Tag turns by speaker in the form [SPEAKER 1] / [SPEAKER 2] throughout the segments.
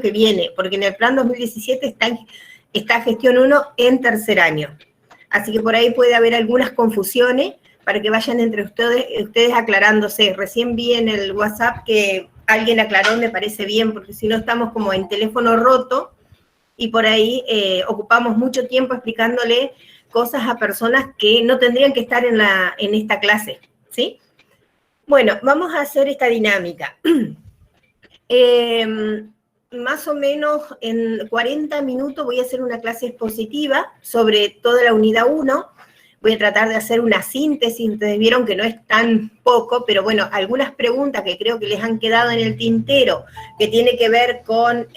[SPEAKER 1] que viene, porque en el plan 2017 está gestión 1 en tercer año. Así que por ahí puede haber algunas confusiones para que vayan entre ustedes aclarándose. Recién vi en el WhatsApp que alguien aclaró, me parece bien, porque si no estamos como en teléfono roto y por ahí ocupamos mucho tiempo explicándole cosas a personas que no tendrían que estar en esta clase, ¿sí? Bueno, vamos a hacer esta dinámica. Más o menos en 40 minutos voy a hacer una clase expositiva sobre toda la unidad 1. Voy a tratar de hacer una síntesis. Ustedes vieron que no es tan poco, pero bueno, algunas preguntas que creo que les han quedado en el tintero, que tiene que ver con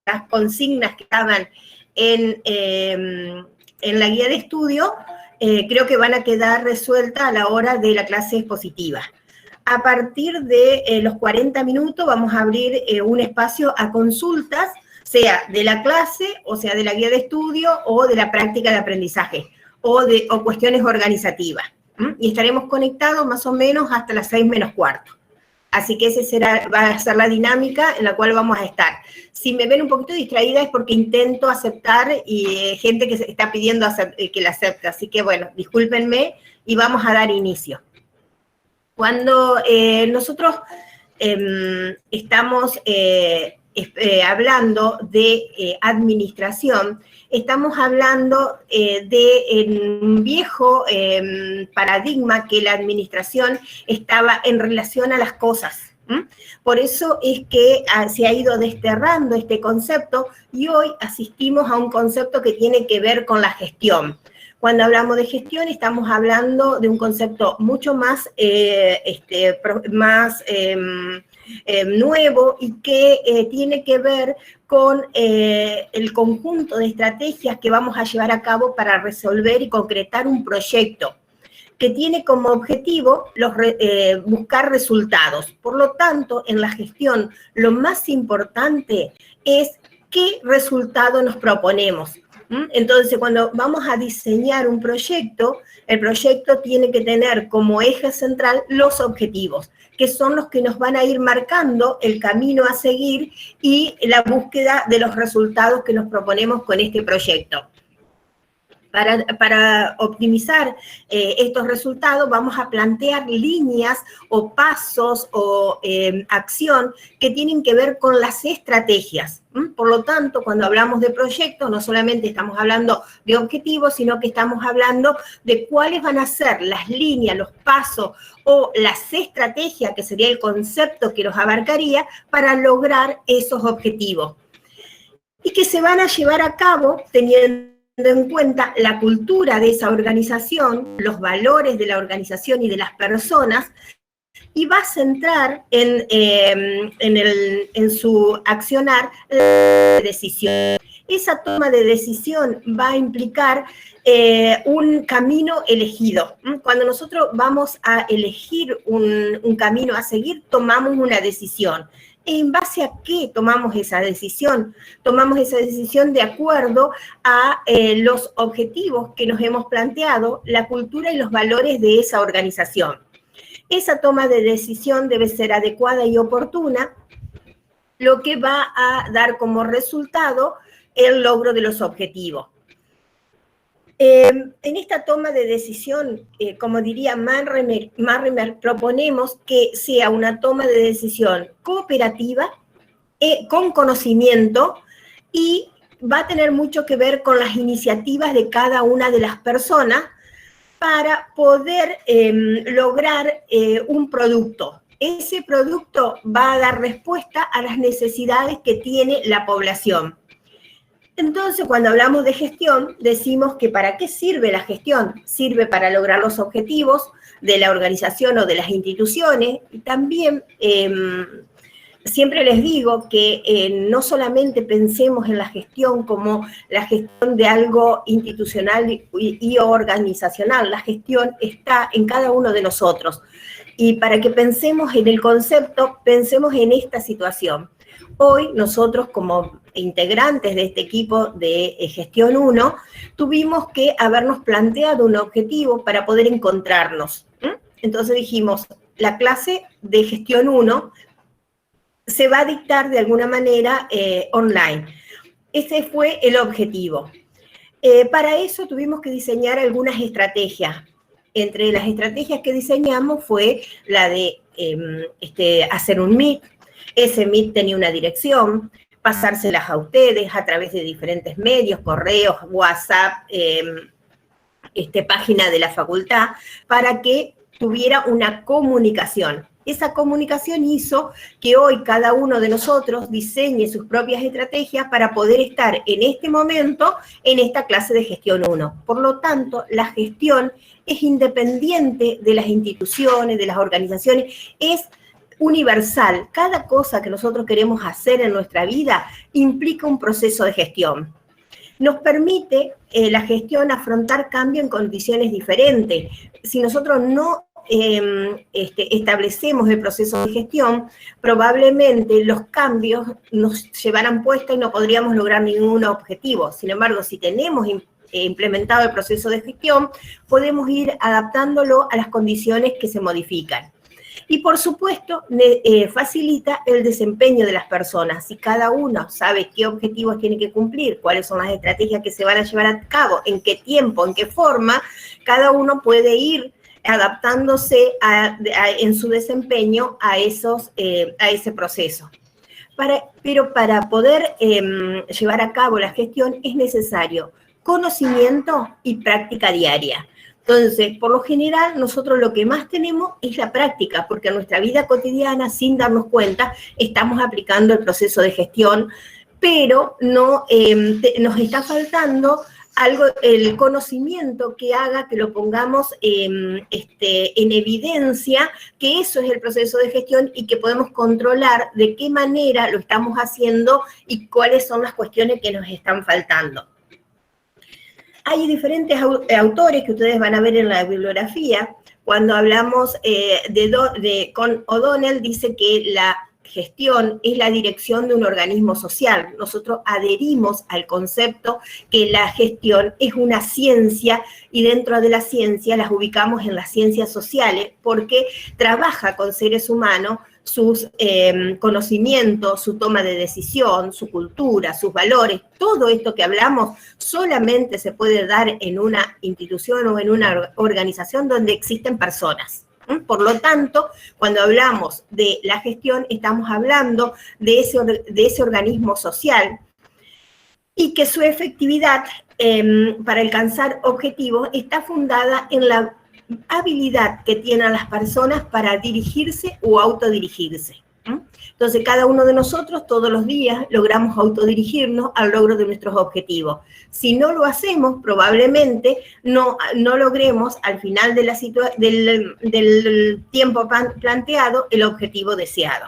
[SPEAKER 1] las consignas que estaban en la guía de estudio, creo que van a quedar resueltas a la hora de la clase expositiva. A partir de los 40 minutos vamos a abrir un espacio a consultas, sea de la clase, o sea de la guía de estudio, o de la práctica de aprendizaje, o cuestiones organizativas. Y estaremos conectados más o menos hasta las 6 menos cuarto. Así que va a ser la dinámica en la cual vamos a estar. Si me ven un poquito distraída es porque intento aceptar y gente que se está pidiendo que la acepte. Así que bueno, discúlpenme y vamos a dar inicio. Cuando nosotros estamos hablando de administración, estamos hablando de un viejo paradigma que la administración estaba en relación a las cosas. Por eso es que se ha ido desterrando este concepto y hoy asistimos a un concepto que tiene que ver con la gestión. Cuando hablamos de gestión estamos hablando de un concepto mucho más, nuevo y que tiene que ver con el conjunto de estrategias que vamos a llevar a cabo para resolver y concretar un proyecto que tiene como objetivo buscar resultados. Por lo tanto, en la gestión lo más importante es qué resultado nos proponemos. Entonces, cuando vamos a diseñar un proyecto, el proyecto tiene que tener como eje central los objetivos, que son los que nos van a ir marcando el camino a seguir y la búsqueda de los resultados que nos proponemos con este proyecto. Para optimizar estos resultados vamos a plantear líneas o pasos o acción que tienen que ver con las estrategias. Por lo tanto, cuando hablamos de proyectos, no solamente estamos hablando de objetivos, sino que estamos hablando de cuáles van a ser las líneas, los pasos o las estrategias, que sería el concepto que los abarcaría, para lograr esos objetivos. Y que se van a llevar a cabo teniendo en cuenta la cultura de esa organización, los valores de la organización y de las personas, y va a centrar en su accionar la decisión. Esa toma de decisión va a implicar un camino elegido. Cuando nosotros vamos a elegir un camino a seguir, tomamos una decisión. ¿En base a qué tomamos esa decisión? Tomamos esa decisión de acuerdo a los objetivos que nos hemos planteado, la cultura y los valores de esa organización. Esa toma de decisión debe ser adecuada y oportuna, lo que va a dar como resultado el logro de los objetivos. En esta toma de decisión, como diría Marrimer, proponemos que sea una toma de decisión cooperativa, con conocimiento, y va a tener mucho que ver con las iniciativas de cada una de las personas para poder lograr un producto. Ese producto va a dar respuesta a las necesidades que tiene la población. Entonces, cuando hablamos de gestión, decimos que ¿para qué sirve la gestión? Sirve para lograr los objetivos de la organización o de las instituciones. Y también siempre les digo que no solamente pensemos en la gestión como la gestión de algo institucional y organizacional. La gestión está en cada uno de nosotros. Y para que pensemos en el concepto, pensemos en esta situación. Hoy nosotros como integrantes de este equipo de Gestión 1 tuvimos que habernos planteado un objetivo para poder encontrarnos. Entonces dijimos, la clase de Gestión 1 se va a dictar de alguna manera online. Ese fue el objetivo. Para eso tuvimos que diseñar algunas estrategias. Entre las estrategias que diseñamos fue la de hacer un Meet. Ese Meet tenía una dirección, pasárselas a ustedes a través de diferentes medios, correos, WhatsApp, página de la facultad, para que tuviera una comunicación. Esa comunicación hizo que hoy cada uno de nosotros diseñe sus propias estrategias para poder estar en este momento en esta clase de gestión 1. Por lo tanto, la gestión es independiente de las instituciones, de las organizaciones, es universal. Cada cosa que nosotros queremos hacer en nuestra vida implica un proceso de gestión. Nos permite la gestión afrontar cambio en condiciones diferentes. Si nosotros no establecemos el proceso de gestión, probablemente los cambios nos llevarán puesta y no podríamos lograr ningún objetivo. Sin embargo, si tenemos implementado el proceso de gestión, podemos ir adaptándolo a las condiciones que se modifican. Y por supuesto, facilita el desempeño de las personas. Si cada uno sabe qué objetivos tiene que cumplir, cuáles son las estrategias que se van a llevar a cabo, en qué tiempo, en qué forma, cada uno puede ir adaptándose en su desempeño a ese proceso. Pero para poder llevar a cabo la gestión es necesario conocimiento y práctica diaria. Entonces, por lo general, nosotros lo que más tenemos es la práctica, porque en nuestra vida cotidiana, sin darnos cuenta, estamos aplicando el proceso de gestión, pero no, nos está faltando algo, el conocimiento que haga que lo pongamos en evidencia, que eso es el proceso de gestión y que podemos controlar de qué manera lo estamos haciendo y cuáles son las cuestiones que nos están faltando. Hay diferentes autores que ustedes van a ver en la bibliografía. Cuando hablamos con O'Donnell, dice que la gestión es la dirección de un organismo social. Nosotros adherimos al concepto que la gestión es una ciencia y dentro de la ciencia las ubicamos en las ciencias sociales porque trabaja con seres humanos sus conocimientos, su toma de decisión, su cultura, sus valores, todo esto que hablamos solamente se puede dar en una institución o en una organización donde existen personas. Por lo tanto, cuando hablamos de la gestión, estamos hablando de ese organismo social y que su efectividad para alcanzar objetivos está fundada en la habilidad que tienen las personas para dirigirse o autodirigirse. Entonces, cada uno de nosotros todos los días logramos autodirigirnos al logro de nuestros objetivos. Si no lo hacemos, probablemente no logremos al final de del tiempo planteado el objetivo deseado.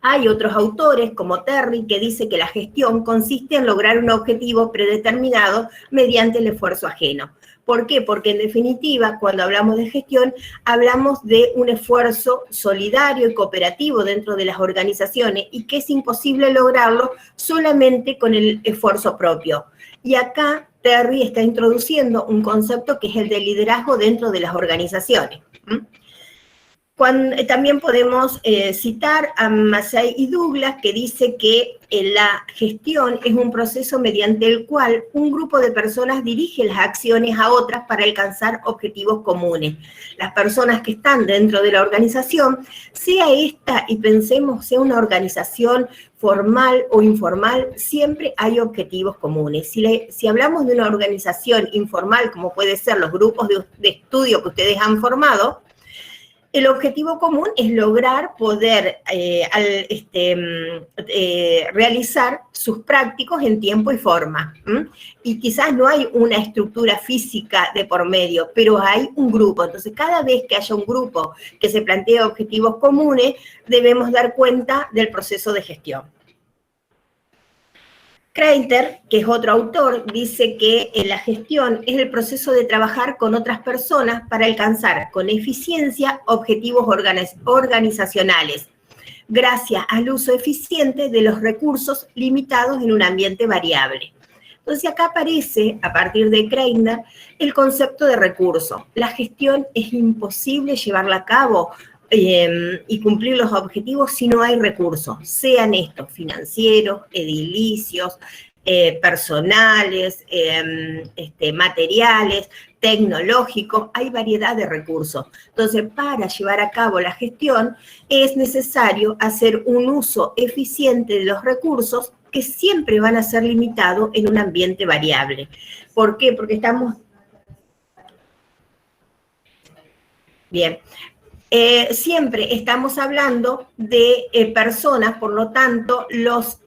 [SPEAKER 1] Hay otros autores, como Terry, que dice que la gestión consiste en lograr un objetivo predeterminado mediante el esfuerzo ajeno. ¿Por qué? Porque en definitiva, cuando hablamos de gestión, hablamos de un esfuerzo solidario y cooperativo dentro de las organizaciones y que es imposible lograrlo solamente con el esfuerzo propio. Y acá Terry está introduciendo un concepto que es el de liderazgo dentro de las organizaciones. También podemos citar a Massey y Douglas, que dice que la gestión es un proceso mediante el cual un grupo de personas dirige las acciones a otras para alcanzar objetivos comunes. Las personas que están dentro de la organización, sea esta, y pensemos, sea una organización formal o informal, siempre hay objetivos comunes. Si hablamos de una organización informal, como puede ser los grupos de estudio que ustedes han formado, el objetivo común es lograr poder realizar sus prácticos en tiempo y forma. Y quizás no hay una estructura física de por medio, pero hay un grupo. Entonces, cada vez que haya un grupo que se plantea objetivos comunes, debemos dar cuenta del proceso de gestión. Kreiter, que es otro autor, dice que la gestión es el proceso de trabajar con otras personas para alcanzar con eficiencia objetivos organizacionales, gracias al uso eficiente de los recursos limitados en un ambiente variable. Entonces acá aparece, a partir de Kreiter, el concepto de recurso. La gestión es imposible llevarla a cabo y cumplir los objetivos si no hay recursos, sean estos financieros, edilicios, personales, materiales, tecnológicos, hay variedad de recursos. Entonces, para llevar a cabo la gestión es necesario hacer un uso eficiente de los recursos que siempre van a ser limitados en un ambiente variable. ¿Por qué? Porque estamos... Bien. Siempre estamos hablando de personas, por lo tanto, los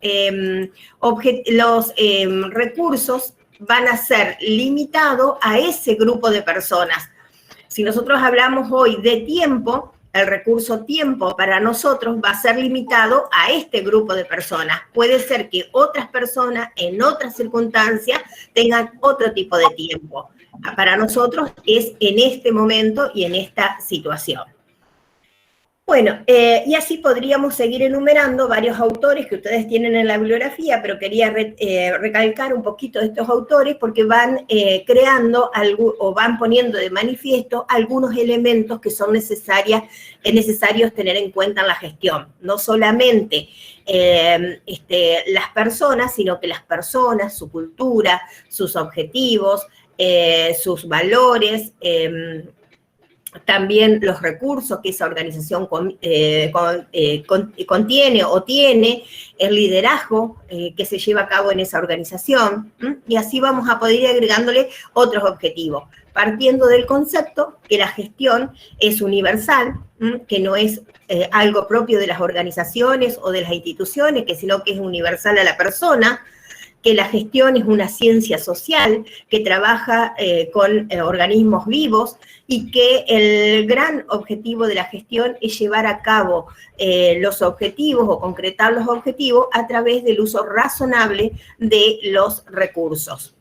[SPEAKER 1] recursos van a ser limitados a ese grupo de personas. Si nosotros hablamos hoy de tiempo, el recurso tiempo para nosotros va a ser limitado a este grupo de personas. Puede ser que otras personas en otras circunstancias tengan otro tipo de tiempo. Para nosotros es en este momento y en esta situación. Bueno, y así podríamos seguir enumerando varios autores que ustedes tienen en la bibliografía, pero quería recalcar un poquito de estos autores porque van creando o van poniendo de manifiesto algunos elementos que son necesarios tener en cuenta en la gestión. No solamente las personas, sino que las personas, su cultura, sus objetivos, sus valores, también los recursos que esa organización contiene o tiene, el liderazgo que se lleva a cabo en esa organización, y así vamos a poder ir agregándole otros objetivos, partiendo del concepto que la gestión es universal, que no es algo propio de las organizaciones o de las instituciones, sino que es universal a la persona, que la gestión es una ciencia social que trabaja con organismos vivos y que el gran objetivo de la gestión es llevar a cabo los objetivos o concretar los objetivos a través del uso razonable de los recursos.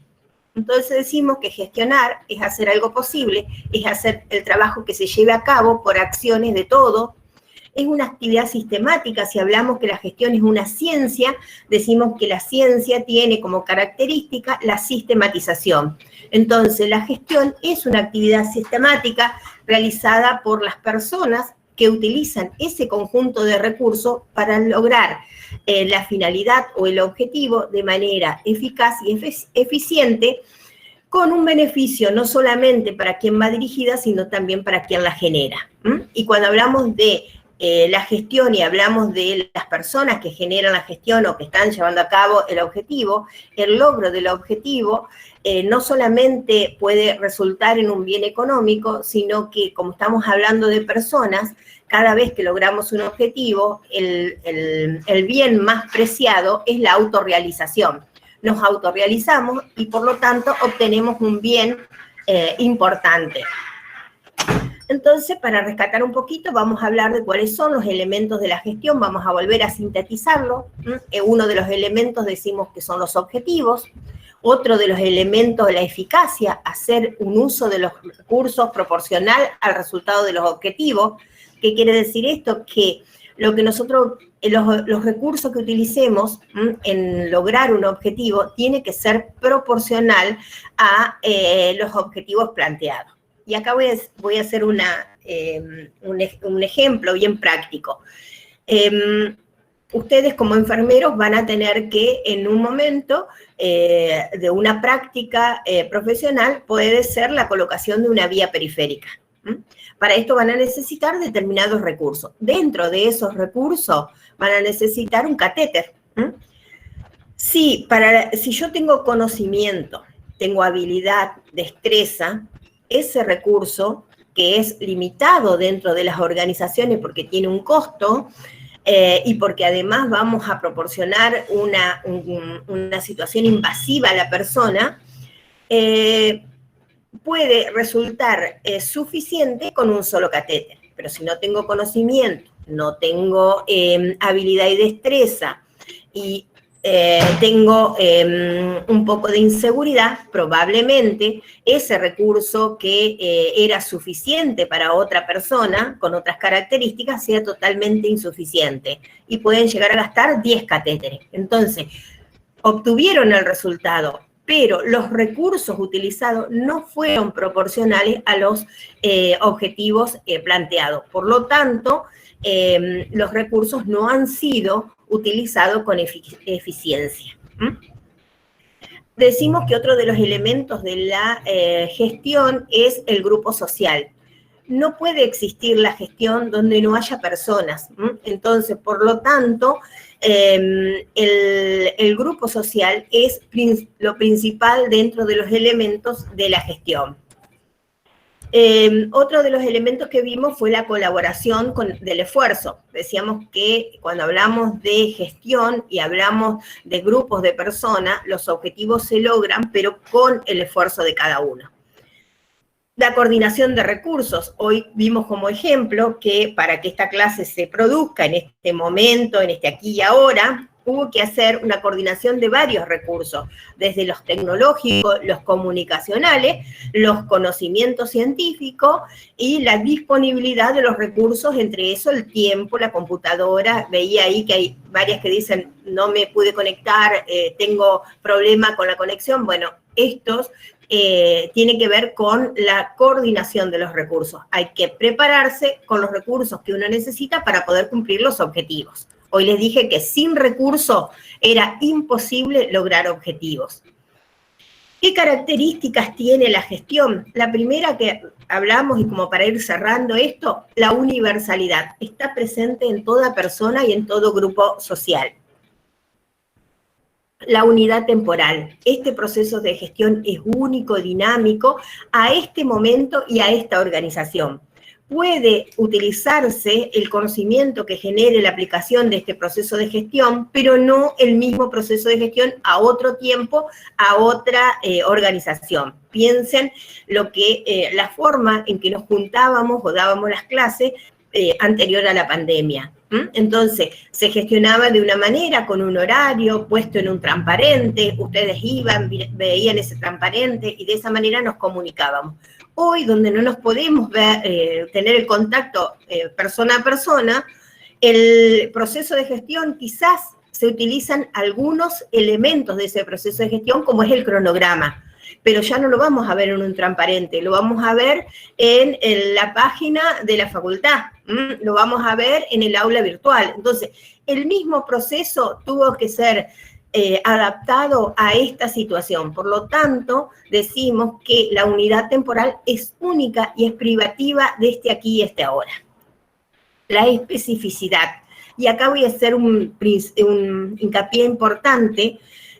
[SPEAKER 1] Entonces decimos que gestionar es hacer algo posible, es hacer el trabajo que se lleve a cabo por acciones de todo. Es una actividad sistemática. Si hablamos que la gestión es una ciencia, decimos que la ciencia tiene como característica la sistematización. Entonces, la gestión es una actividad sistemática realizada por las personas que utilizan ese conjunto de recursos para lograr la finalidad o el objetivo de manera eficaz y eficiente, con un beneficio no solamente para quien va dirigida, sino también para quien la genera. Y cuando hablamos de la gestión y hablamos de las personas que generan la gestión o que están llevando a cabo el objetivo, el logro del objetivo no solamente puede resultar en un bien económico, sino que como estamos hablando de personas, cada vez que logramos un objetivo, el bien más preciado es la autorrealización. Nos autorrealizamos y por lo tanto obtenemos un bien importante. Entonces, para rescatar un poquito, vamos a hablar de cuáles son los elementos de la gestión, vamos a volver a sintetizarlo. Uno de los elementos decimos que son los objetivos, otro de los elementos de la eficacia, hacer un uso de los recursos proporcional al resultado de los objetivos. ¿Qué quiere decir esto? Que lo que nosotros, los recursos que utilicemos en lograr un objetivo tiene que ser proporcional a los objetivos planteados. Y acá voy a hacer un ejemplo bien práctico. Ustedes como enfermeros van a tener que en un momento de una práctica profesional puede ser la colocación de una vía periférica. Para esto van a necesitar determinados recursos. Dentro de esos recursos van a necesitar un catéter. Si yo tengo conocimiento, tengo habilidad, destreza, ese recurso que es limitado dentro de las organizaciones porque tiene un costo y porque además vamos a proporcionar una situación invasiva a la persona, puede resultar suficiente con un solo catéter. Pero si no tengo conocimiento, no tengo habilidad y destreza y tengo un poco de inseguridad, probablemente ese recurso que era suficiente para otra persona con otras características sea totalmente insuficiente y pueden llegar a gastar 10 catéteres. Entonces, obtuvieron el resultado, pero los recursos utilizados no fueron proporcionales a los objetivos planteados. Por lo tanto, los recursos no han sido utilizados con eficiencia. Decimos que otro de los elementos de la gestión es el grupo social. No puede existir la gestión donde no haya personas. Entonces, por lo tanto, el grupo social es lo principal dentro de los elementos de la gestión. Otro de los elementos que vimos fue la colaboración del esfuerzo. Decíamos que cuando hablamos de gestión y hablamos de grupos de personas, los objetivos se logran, pero con el esfuerzo de cada uno. La coordinación de recursos. Hoy vimos como ejemplo que para que esta clase se produzca en este momento, en este aquí y ahora, hubo que hacer una coordinación de varios recursos, desde los tecnológicos, los comunicacionales, los conocimientos científicos y la disponibilidad de los recursos, entre eso el tiempo, la computadora. Veía ahí que hay varias que dicen, no me pude conectar, tengo problema con la conexión. Bueno, estos tiene que ver con la coordinación de los recursos. Hay que prepararse con los recursos que uno necesita para poder cumplir los objetivos. Hoy les dije que sin recursos era imposible lograr objetivos. ¿Qué características tiene la gestión? La primera que hablamos, y como para ir cerrando esto, la universalidad. Está presente en toda persona y en todo grupo social. La unidad temporal. Este proceso de gestión es único, dinámico, a este momento y a esta organización. Puede utilizarse el conocimiento que genere la aplicación de este proceso de gestión, pero no el mismo proceso de gestión a otro tiempo, a otra organización. Piensen la forma en que nos juntábamos o dábamos las clases anterior a la pandemia. Entonces, se gestionaba de una manera, con un horario puesto en un transparente, ustedes iban, veían ese transparente y de esa manera nos comunicábamos. Hoy, donde no nos podemos ver, tener el contacto persona a persona, el proceso de gestión quizás se utilizan algunos elementos de ese proceso de gestión, como es el cronograma, pero ya no lo vamos a ver en un transparente, lo vamos a ver en la página de la facultad, lo vamos a ver en el aula virtual. Entonces, el mismo proceso tuvo que ser adaptado a esta situación. Por lo tanto, decimos que la unidad temporal es única y es privativa de este aquí y este ahora. La especificidad. Y acá voy a hacer un hincapié importante.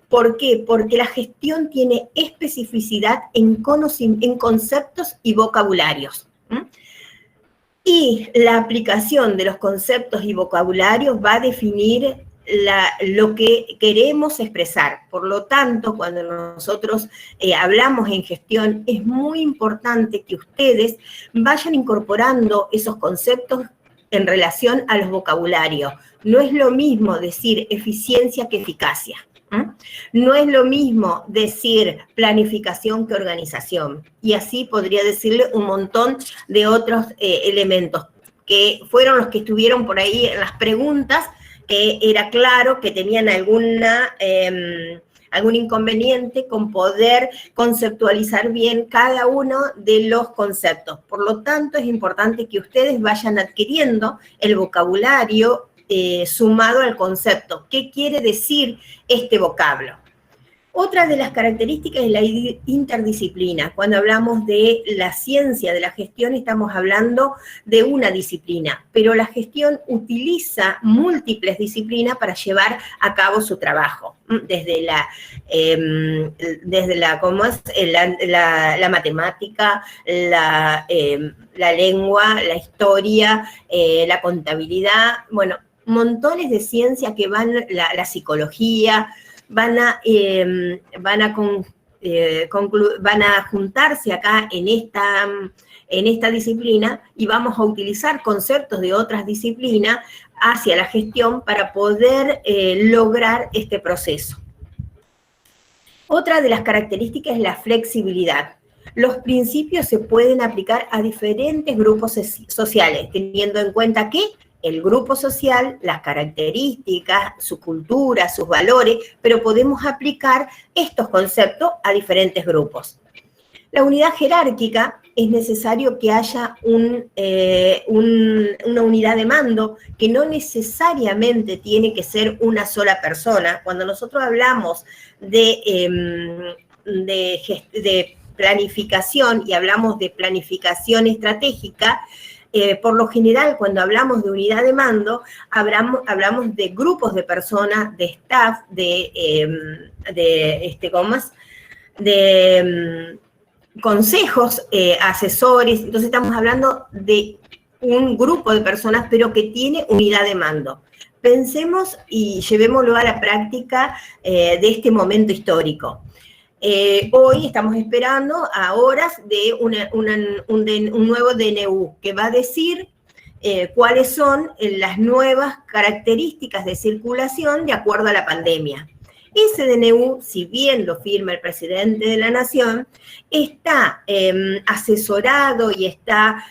[SPEAKER 1] ¿Por qué? Porque la gestión tiene especificidad en conceptos y vocabularios. Y la aplicación de los conceptos y vocabularios va a definir lo que queremos expresar. Por lo tanto, cuando nosotros hablamos en gestión, es muy importante que ustedes vayan incorporando esos conceptos en relación a los vocabularios. No es lo mismo decir eficiencia que eficacia. No es lo mismo decir planificación que organización. Y así podría decirle un montón de otros elementos que fueron los que estuvieron por ahí en las preguntas, que era claro que tenían algún inconveniente con poder conceptualizar bien cada uno de los conceptos. Por lo tanto, es importante que ustedes vayan adquiriendo el vocabulario sumado al concepto. ¿Qué quiere decir este vocablo? Otra de las características es la interdisciplina. Cuando hablamos de la ciencia de la gestión, estamos hablando de una disciplina, pero la gestión utiliza múltiples disciplinas para llevar a cabo su trabajo, desde la matemática, la lengua, la historia, la contabilidad, bueno, montones de ciencias que van, la psicología, van a juntarse acá en esta disciplina y vamos a utilizar conceptos de otras disciplinas hacia la gestión para poder lograr este proceso. Otra de las características es la flexibilidad. Los principios se pueden aplicar a diferentes grupos sociales, teniendo en cuenta que el grupo social, las características, su cultura, sus valores, pero podemos aplicar estos conceptos a diferentes grupos. La unidad jerárquica es necesario que haya una unidad de mando que no necesariamente tiene que ser una sola persona. Cuando nosotros hablamos de planificación y hablamos de planificación estratégica, por lo general, cuando hablamos de unidad de mando, hablamos de grupos de personas, de staff, consejos, asesores. Entonces estamos hablando de un grupo de personas, pero que tiene unidad de mando. Pensemos y llevémoslo a la práctica de este momento histórico. Hoy estamos esperando a horas de un nuevo DNU que va a decir cuáles son las nuevas características de circulación de acuerdo a la pandemia. Ese DNU, si bien lo firma el presidente de la Nación, está asesorado y está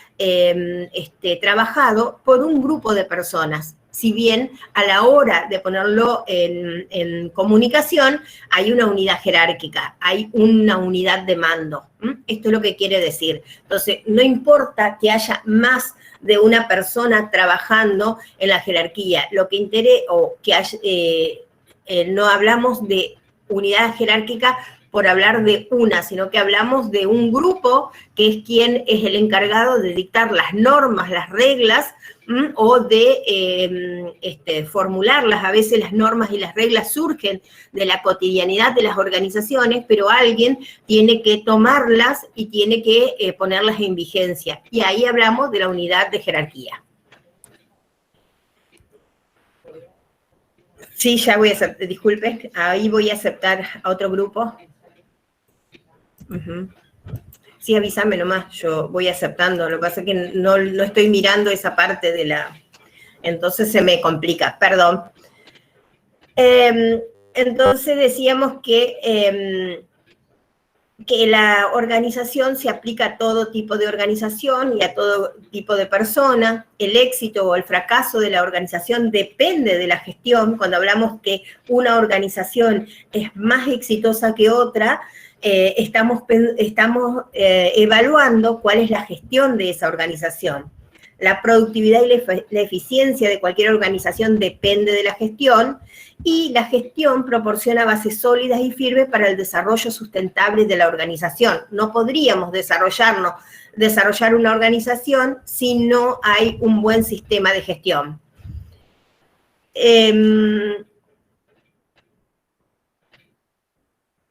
[SPEAKER 1] trabajado por un grupo de personas. Si bien a la hora de ponerlo en comunicación hay una unidad jerárquica, hay una unidad de mando. Esto es lo que quiere decir. Entonces, no importa que haya más de una persona trabajando en la jerarquía, lo que interesa, o que haya, no hablamos de unidad jerárquica por hablar de una, sino que hablamos de un grupo que es quien es el encargado de dictar las normas, las reglas, o de formularlas. A veces las normas y las reglas surgen de la cotidianidad de las organizaciones, pero alguien tiene que tomarlas y tiene que ponerlas en vigencia. Y ahí hablamos de la unidad de jerarquía. Sí, ya voy a aceptar, disculpe, ahí voy a aceptar a otro grupo. Sí, avísame nomás, yo voy aceptando. Lo que pasa es que no estoy mirando esa parte de la... Entonces se me complica, perdón. Entonces decíamos que la organización se aplica a todo tipo de organización y a todo tipo de persona. El éxito o el fracaso de la organización depende de la gestión. Cuando hablamos que una organización es más exitosa que otra, estamos evaluando cuál es la gestión de esa organización. La productividad y la eficiencia de cualquier organización depende de la gestión, y la gestión proporciona bases sólidas y firmes para el desarrollo sustentable de la organización. No podríamos desarrollar una organización si no hay un buen sistema de gestión.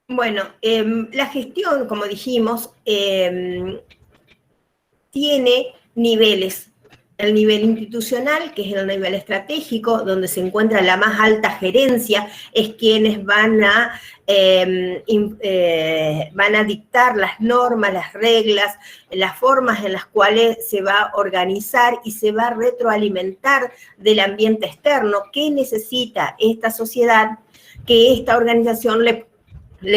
[SPEAKER 1] Bueno, la gestión, como dijimos, tiene niveles. El nivel institucional, que es el nivel estratégico, donde se encuentra la más alta gerencia, es quienes van a dictar las normas, las reglas, las formas en las cuales se va a organizar y se va a retroalimentar del ambiente externo. ¿Qué necesita esta sociedad que esta organización le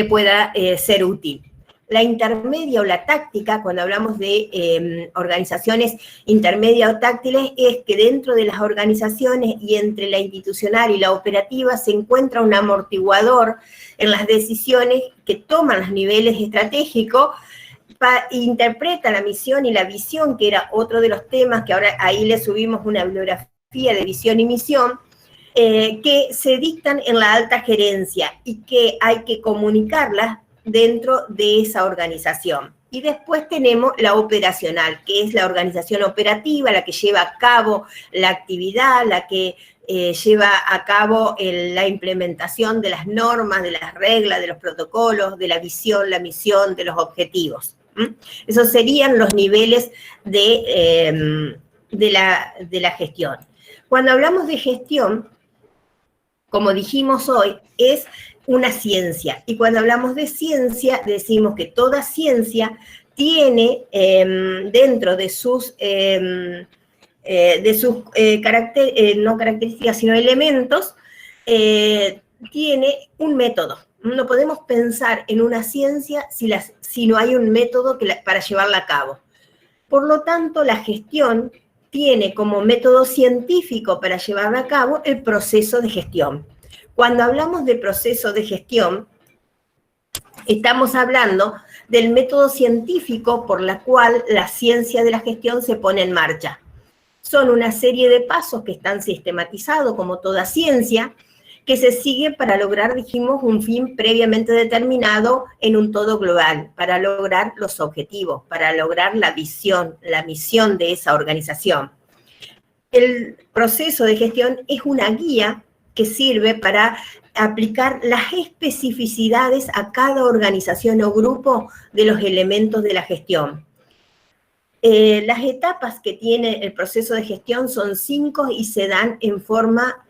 [SPEAKER 1] pueda ser útil? La intermedia o la táctica, cuando hablamos de organizaciones intermedias o táctiles, es que dentro de las organizaciones y entre la institucional y la operativa se encuentra un amortiguador en las decisiones que toman los niveles estratégicos, interpreta la misión y la visión, que era otro de los temas que ahora ahí le subimos una bibliografía de visión y misión, que se dictan en la alta gerencia y que hay que comunicarlas dentro de esa organización. Y después tenemos la operacional, que es la organización operativa, la que lleva a cabo la actividad, la que lleva a cabo la implementación de las normas, de las reglas, de los protocolos, de la visión, la misión, de los objetivos. Esos serían los niveles de la gestión. Cuando hablamos de gestión, como dijimos hoy, es una ciencia. Y cuando hablamos de ciencia, decimos que toda ciencia tiene dentro de sus no características, sino elementos, tiene un método. No podemos pensar en una ciencia si no hay un método para llevarla a cabo. Por lo tanto, la gestión tiene como método científico para llevar a cabo el proceso de gestión. Cuando hablamos de proceso de gestión, estamos hablando del método científico por la cual la ciencia de la gestión se pone en marcha. Son una serie de pasos que están sistematizados, como toda ciencia, que se sigue para lograr, dijimos, un fin previamente determinado en un todo global, para lograr los objetivos, para lograr la visión, la misión de esa organización. El proceso de gestión es una guía que sirve para aplicar las especificidades a cada organización o grupo de los elementos de la gestión. Las etapas que tiene el proceso de gestión son 5 y se dan en forma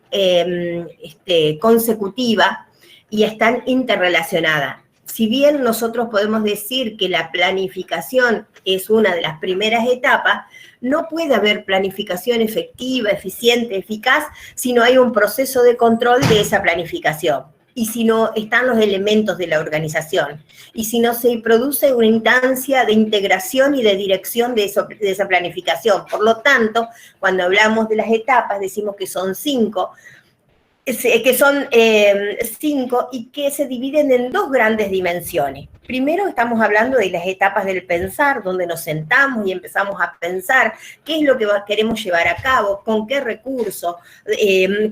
[SPEAKER 1] consecutiva y están interrelacionadas. Si bien nosotros podemos decir que la planificación es una de las primeras etapas, no puede haber planificación efectiva, eficiente, eficaz, si no hay un proceso de control de esa planificación y si no están los elementos de la organización y si no se produce una instancia de integración y de dirección de esa planificación. Por lo tanto, cuando hablamos de las etapas, decimos que son 5, y que se dividen en 2 grandes dimensiones. Primero estamos hablando de las etapas del pensar, donde nos sentamos y empezamos a pensar qué es lo que queremos llevar a cabo, con qué recursos,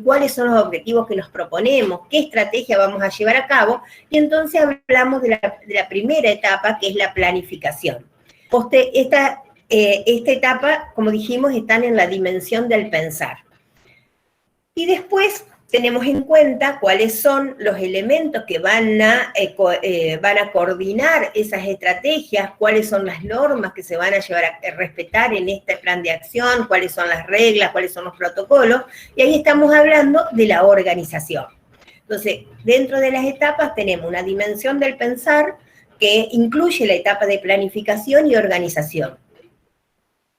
[SPEAKER 1] cuáles son los objetivos que nos proponemos, qué estrategia vamos a llevar a cabo, y entonces hablamos de la primera etapa, que es la planificación. Esta etapa, como dijimos, está en la dimensión del pensar. Y después tenemos en cuenta cuáles son los elementos que van a coordinar esas estrategias, cuáles son las normas que se van a llevar a respetar en este plan de acción, cuáles son las reglas, cuáles son los protocolos, y ahí estamos hablando de la organización. Entonces, dentro de las etapas tenemos una dimensión del pensar que incluye la etapa de planificación y organización.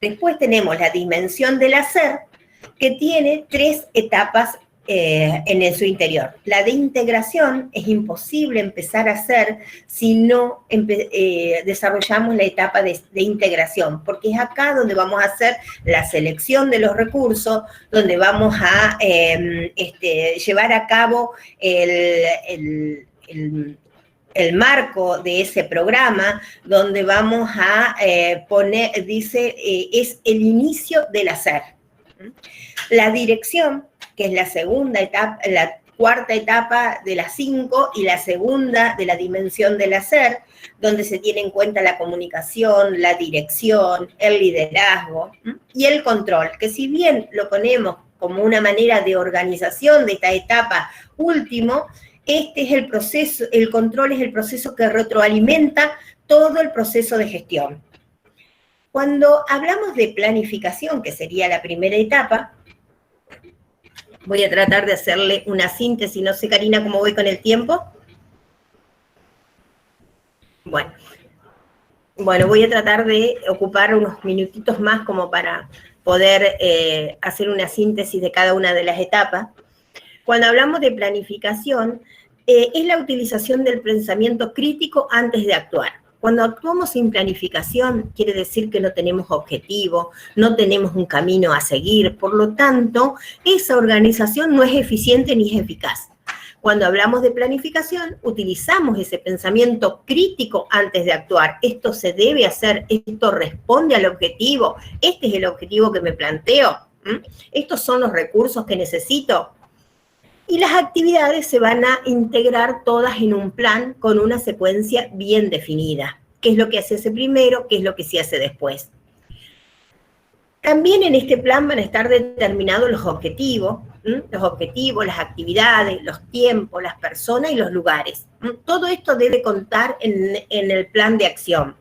[SPEAKER 1] Después tenemos la dimensión del hacer, que tiene 3 etapas en su interior. La de integración es imposible empezar a hacer si no desarrollamos la etapa de integración, porque es acá donde vamos a hacer la selección de los recursos, donde vamos a llevar a cabo el marco de ese programa, donde vamos a poner, es el inicio del hacer. La dirección, que es la segunda etapa, la cuarta etapa de las 5 y la segunda de la dimensión del hacer, donde se tiene en cuenta la comunicación, la dirección, el liderazgo y el control, que si bien lo ponemos como una manera de organización de esta etapa último, este es el proceso, el control es el proceso que retroalimenta todo el proceso de gestión. Cuando hablamos de planificación, que sería la primera etapa, voy a tratar de hacerle una síntesis, no sé, Karina, cómo voy con el tiempo. Bueno, voy a tratar de ocupar unos minutitos más como para poder hacer una síntesis de cada una de las etapas. Cuando hablamos de planificación, es la utilización del pensamiento crítico antes de actuar. Cuando actuamos sin planificación, quiere decir que no tenemos objetivo, no tenemos un camino a seguir, por lo tanto, esa organización no es eficiente ni es eficaz. Cuando hablamos de planificación, utilizamos ese pensamiento crítico antes de actuar. Esto se debe hacer, esto responde al objetivo, este es el objetivo que me planteo, estos son los recursos que necesito. Y las actividades se van a integrar todas en un plan con una secuencia bien definida. ¿Qué es lo que se hace primero? ¿Qué es lo que se hace después? También en este plan van a estar determinados los objetivos, las actividades, los tiempos, las personas y los lugares. Todo esto debe contar en el plan de acción.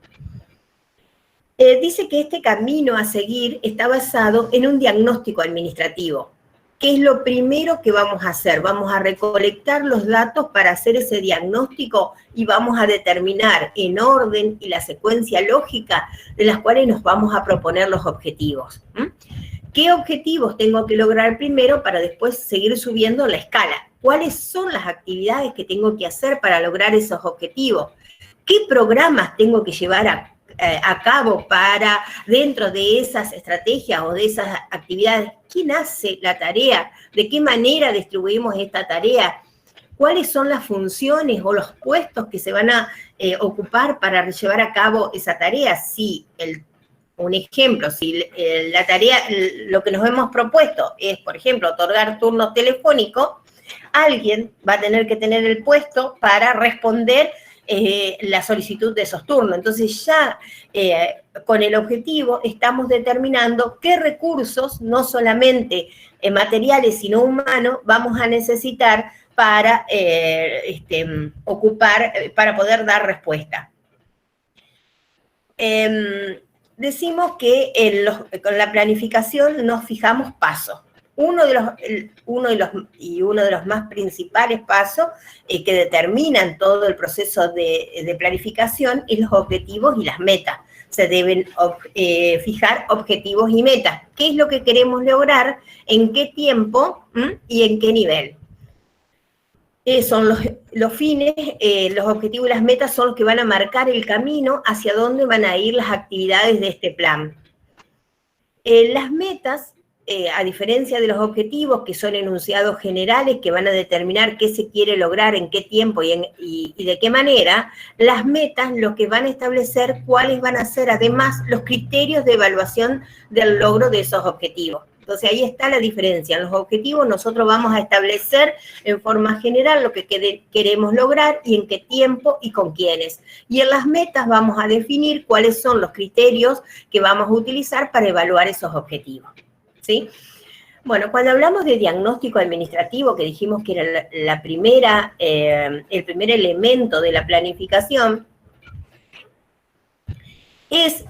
[SPEAKER 1] Dice que este camino a seguir está basado en un diagnóstico administrativo. ¿Qué es lo primero que vamos a hacer? Vamos a recolectar los datos para hacer ese diagnóstico y vamos a determinar en orden y la secuencia lógica de las cuales nos vamos a proponer los objetivos. ¿Qué objetivos tengo que lograr primero para después seguir subiendo la escala? ¿Cuáles son las actividades que tengo que hacer para lograr esos objetivos? ¿Qué programas tengo que llevar a cabo para, dentro de esas estrategias o de esas actividades, quién hace la tarea, de qué manera distribuimos esta tarea, cuáles son las funciones o los puestos que se van a ocupar para llevar a cabo esa tarea. Si un ejemplo, si la tarea, lo que nos hemos propuesto es, por ejemplo, otorgar turnos telefónicos, alguien va a tener que tener el puesto para responder la solicitud de esos turnos. Entonces ya con el objetivo estamos determinando qué recursos, no solamente materiales, sino humanos, vamos a necesitar para ocupar, para poder dar respuesta. Decimos que con la planificación nos fijamos pasos. Uno de los más principales pasos que determinan todo el proceso de planificación es los objetivos y las metas. Se deben fijar objetivos y metas. ¿Qué es lo que queremos lograr? ¿En qué tiempo? ¿Y en qué nivel? Son los fines, los objetivos y las metas son los que van a marcar el camino hacia dónde van a ir las actividades de este plan. Las metas, a diferencia de los objetivos, que son enunciados generales que van a determinar qué se quiere lograr, en qué tiempo y de qué manera, las metas lo que van a establecer cuáles van a ser además los criterios de evaluación del logro de esos objetivos. Entonces ahí está la diferencia. En los objetivos nosotros vamos a establecer en forma general lo que queremos lograr y en qué tiempo y con quiénes. Y en las metas vamos a definir cuáles son los criterios que vamos a utilizar para evaluar esos objetivos. ¿Sí? Bueno, cuando hablamos de diagnóstico administrativo, que dijimos que era el primer elemento de la planificación, es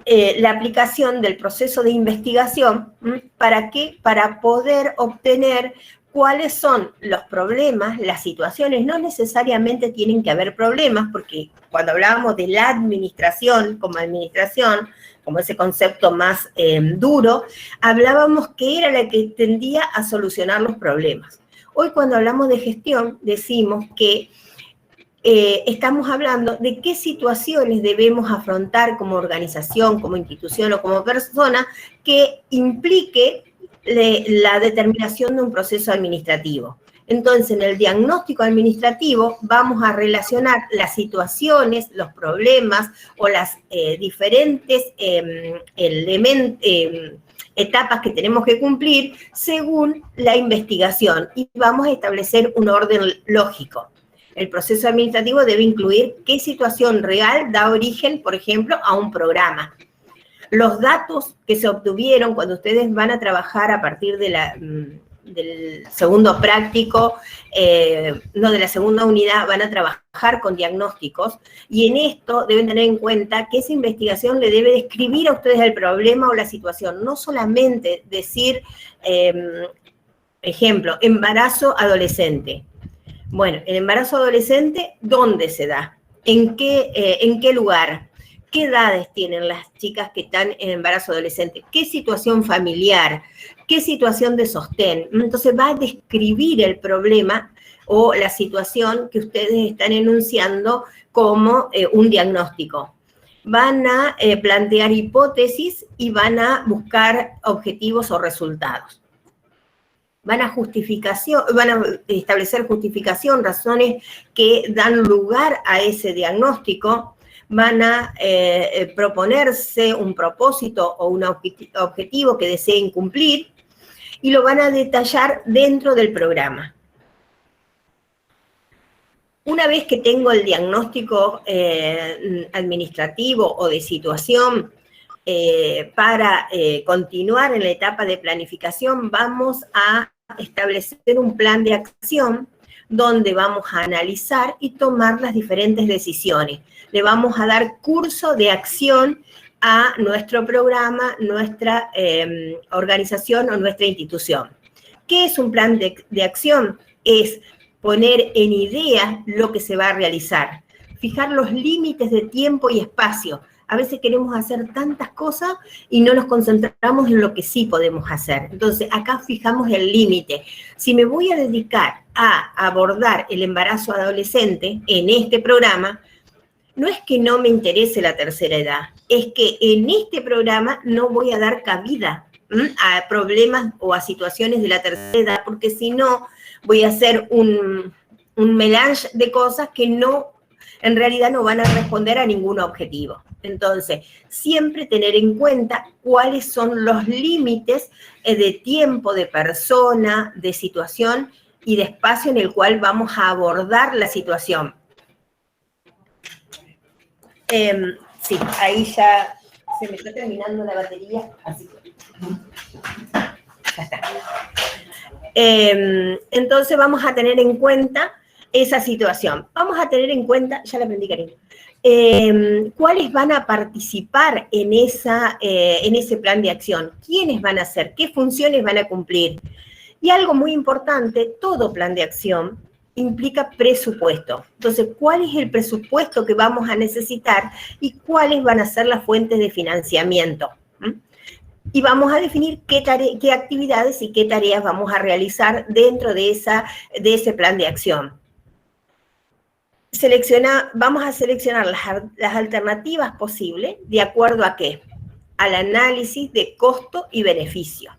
[SPEAKER 1] la aplicación del proceso de investigación. ¿Para qué? Para poder obtener cuáles son los problemas, las situaciones. No necesariamente tienen que haber problemas, porque cuando hablábamos de la administración, como ese concepto más duro, hablábamos que era la que tendía a solucionar los problemas. Hoy cuando hablamos de gestión, decimos que estamos hablando de qué situaciones debemos afrontar como organización, como institución o como persona que implique la determinación de un proceso administrativo. Entonces, en el diagnóstico administrativo vamos a relacionar las situaciones, los problemas o las diferentes etapas que tenemos que cumplir según la investigación y vamos a establecer un orden lógico. El proceso administrativo debe incluir qué situación real da origen, por ejemplo, a un programa. Los datos que se obtuvieron cuando ustedes van a trabajar a partir de del segundo práctico, de la segunda unidad, van a trabajar con diagnósticos y en esto deben tener en cuenta que esa investigación le debe describir a ustedes el problema o la situación, no solamente decir, ejemplo, embarazo adolescente. Bueno, el embarazo adolescente, ¿dónde se da? ¿En qué lugar? ¿Qué edades tienen las chicas que están en embarazo adolescente? ¿Qué situación familiar? ¿Qué situación de sostén? Entonces va a describir el problema o la situación que ustedes están enunciando como un diagnóstico. Van a plantear hipótesis y van a buscar objetivos o resultados. Van a establecer justificación, razones que dan lugar a ese diagnóstico, van a proponerse un propósito o un objetivo que deseen cumplir y lo van a detallar dentro del programa. Una vez que tengo el diagnóstico administrativo o de situación, para continuar en la etapa de planificación, vamos a establecer un plan de acción donde vamos a analizar y tomar las diferentes decisiones. Le vamos a dar curso de acción a nuestro programa, nuestra organización o nuestra institución. ¿Qué es un plan de acción? Es poner en idea lo que se va a realizar, fijar los límites de tiempo y espacio. A veces queremos hacer tantas cosas y no nos concentramos en lo que sí podemos hacer. Entonces, acá fijamos el límite. Si me voy a dedicar a abordar el embarazo adolescente en este programa, no es que no me interese la tercera edad, es que en este programa no voy a dar cabida a problemas o a situaciones de la tercera edad, porque si no voy a hacer un melange de cosas que no, en realidad no van a responder a ningún objetivo. Entonces, siempre tener en cuenta cuáles son los límites de tiempo, de persona, de situación y de espacio en el cual vamos a abordar la situación. Sí, ahí ya se me está terminando la batería, así que ya está. Entonces vamos a tener en cuenta esa situación. Vamos a tener en cuenta, ya la aprendí, cariño, cuáles van a participar en ese plan de acción, quiénes van a hacer, qué funciones van a cumplir. Y algo muy importante, todo plan de acción implica presupuesto. Entonces, ¿cuál es el presupuesto que vamos a necesitar y cuáles van a ser las fuentes de financiamiento? Y vamos a definir qué actividades y qué tareas vamos a realizar dentro de ese plan de acción. Vamos a seleccionar las alternativas posibles de acuerdo a qué? Al análisis de costo y beneficio.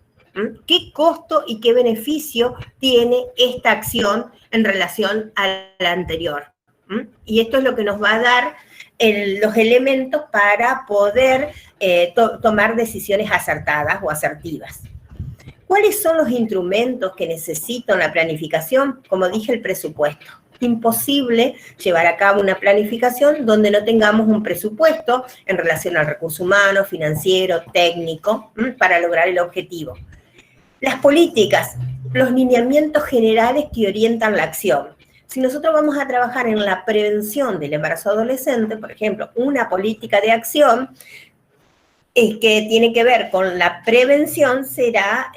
[SPEAKER 1] ¿Qué costo y qué beneficio tiene esta acción en relación a la anterior? Y esto es lo que nos va a dar los elementos para poder tomar decisiones acertadas o asertivas. ¿Cuáles son los instrumentos que necesita una planificación? Como dije, el presupuesto. Imposible llevar a cabo una planificación donde no tengamos un presupuesto en relación al recurso humano, financiero, técnico, para lograr el objetivo. Las políticas, los lineamientos generales que orientan la acción. Si nosotros vamos a trabajar en la prevención del embarazo adolescente, por ejemplo, una política de acción que tiene que ver con la prevención será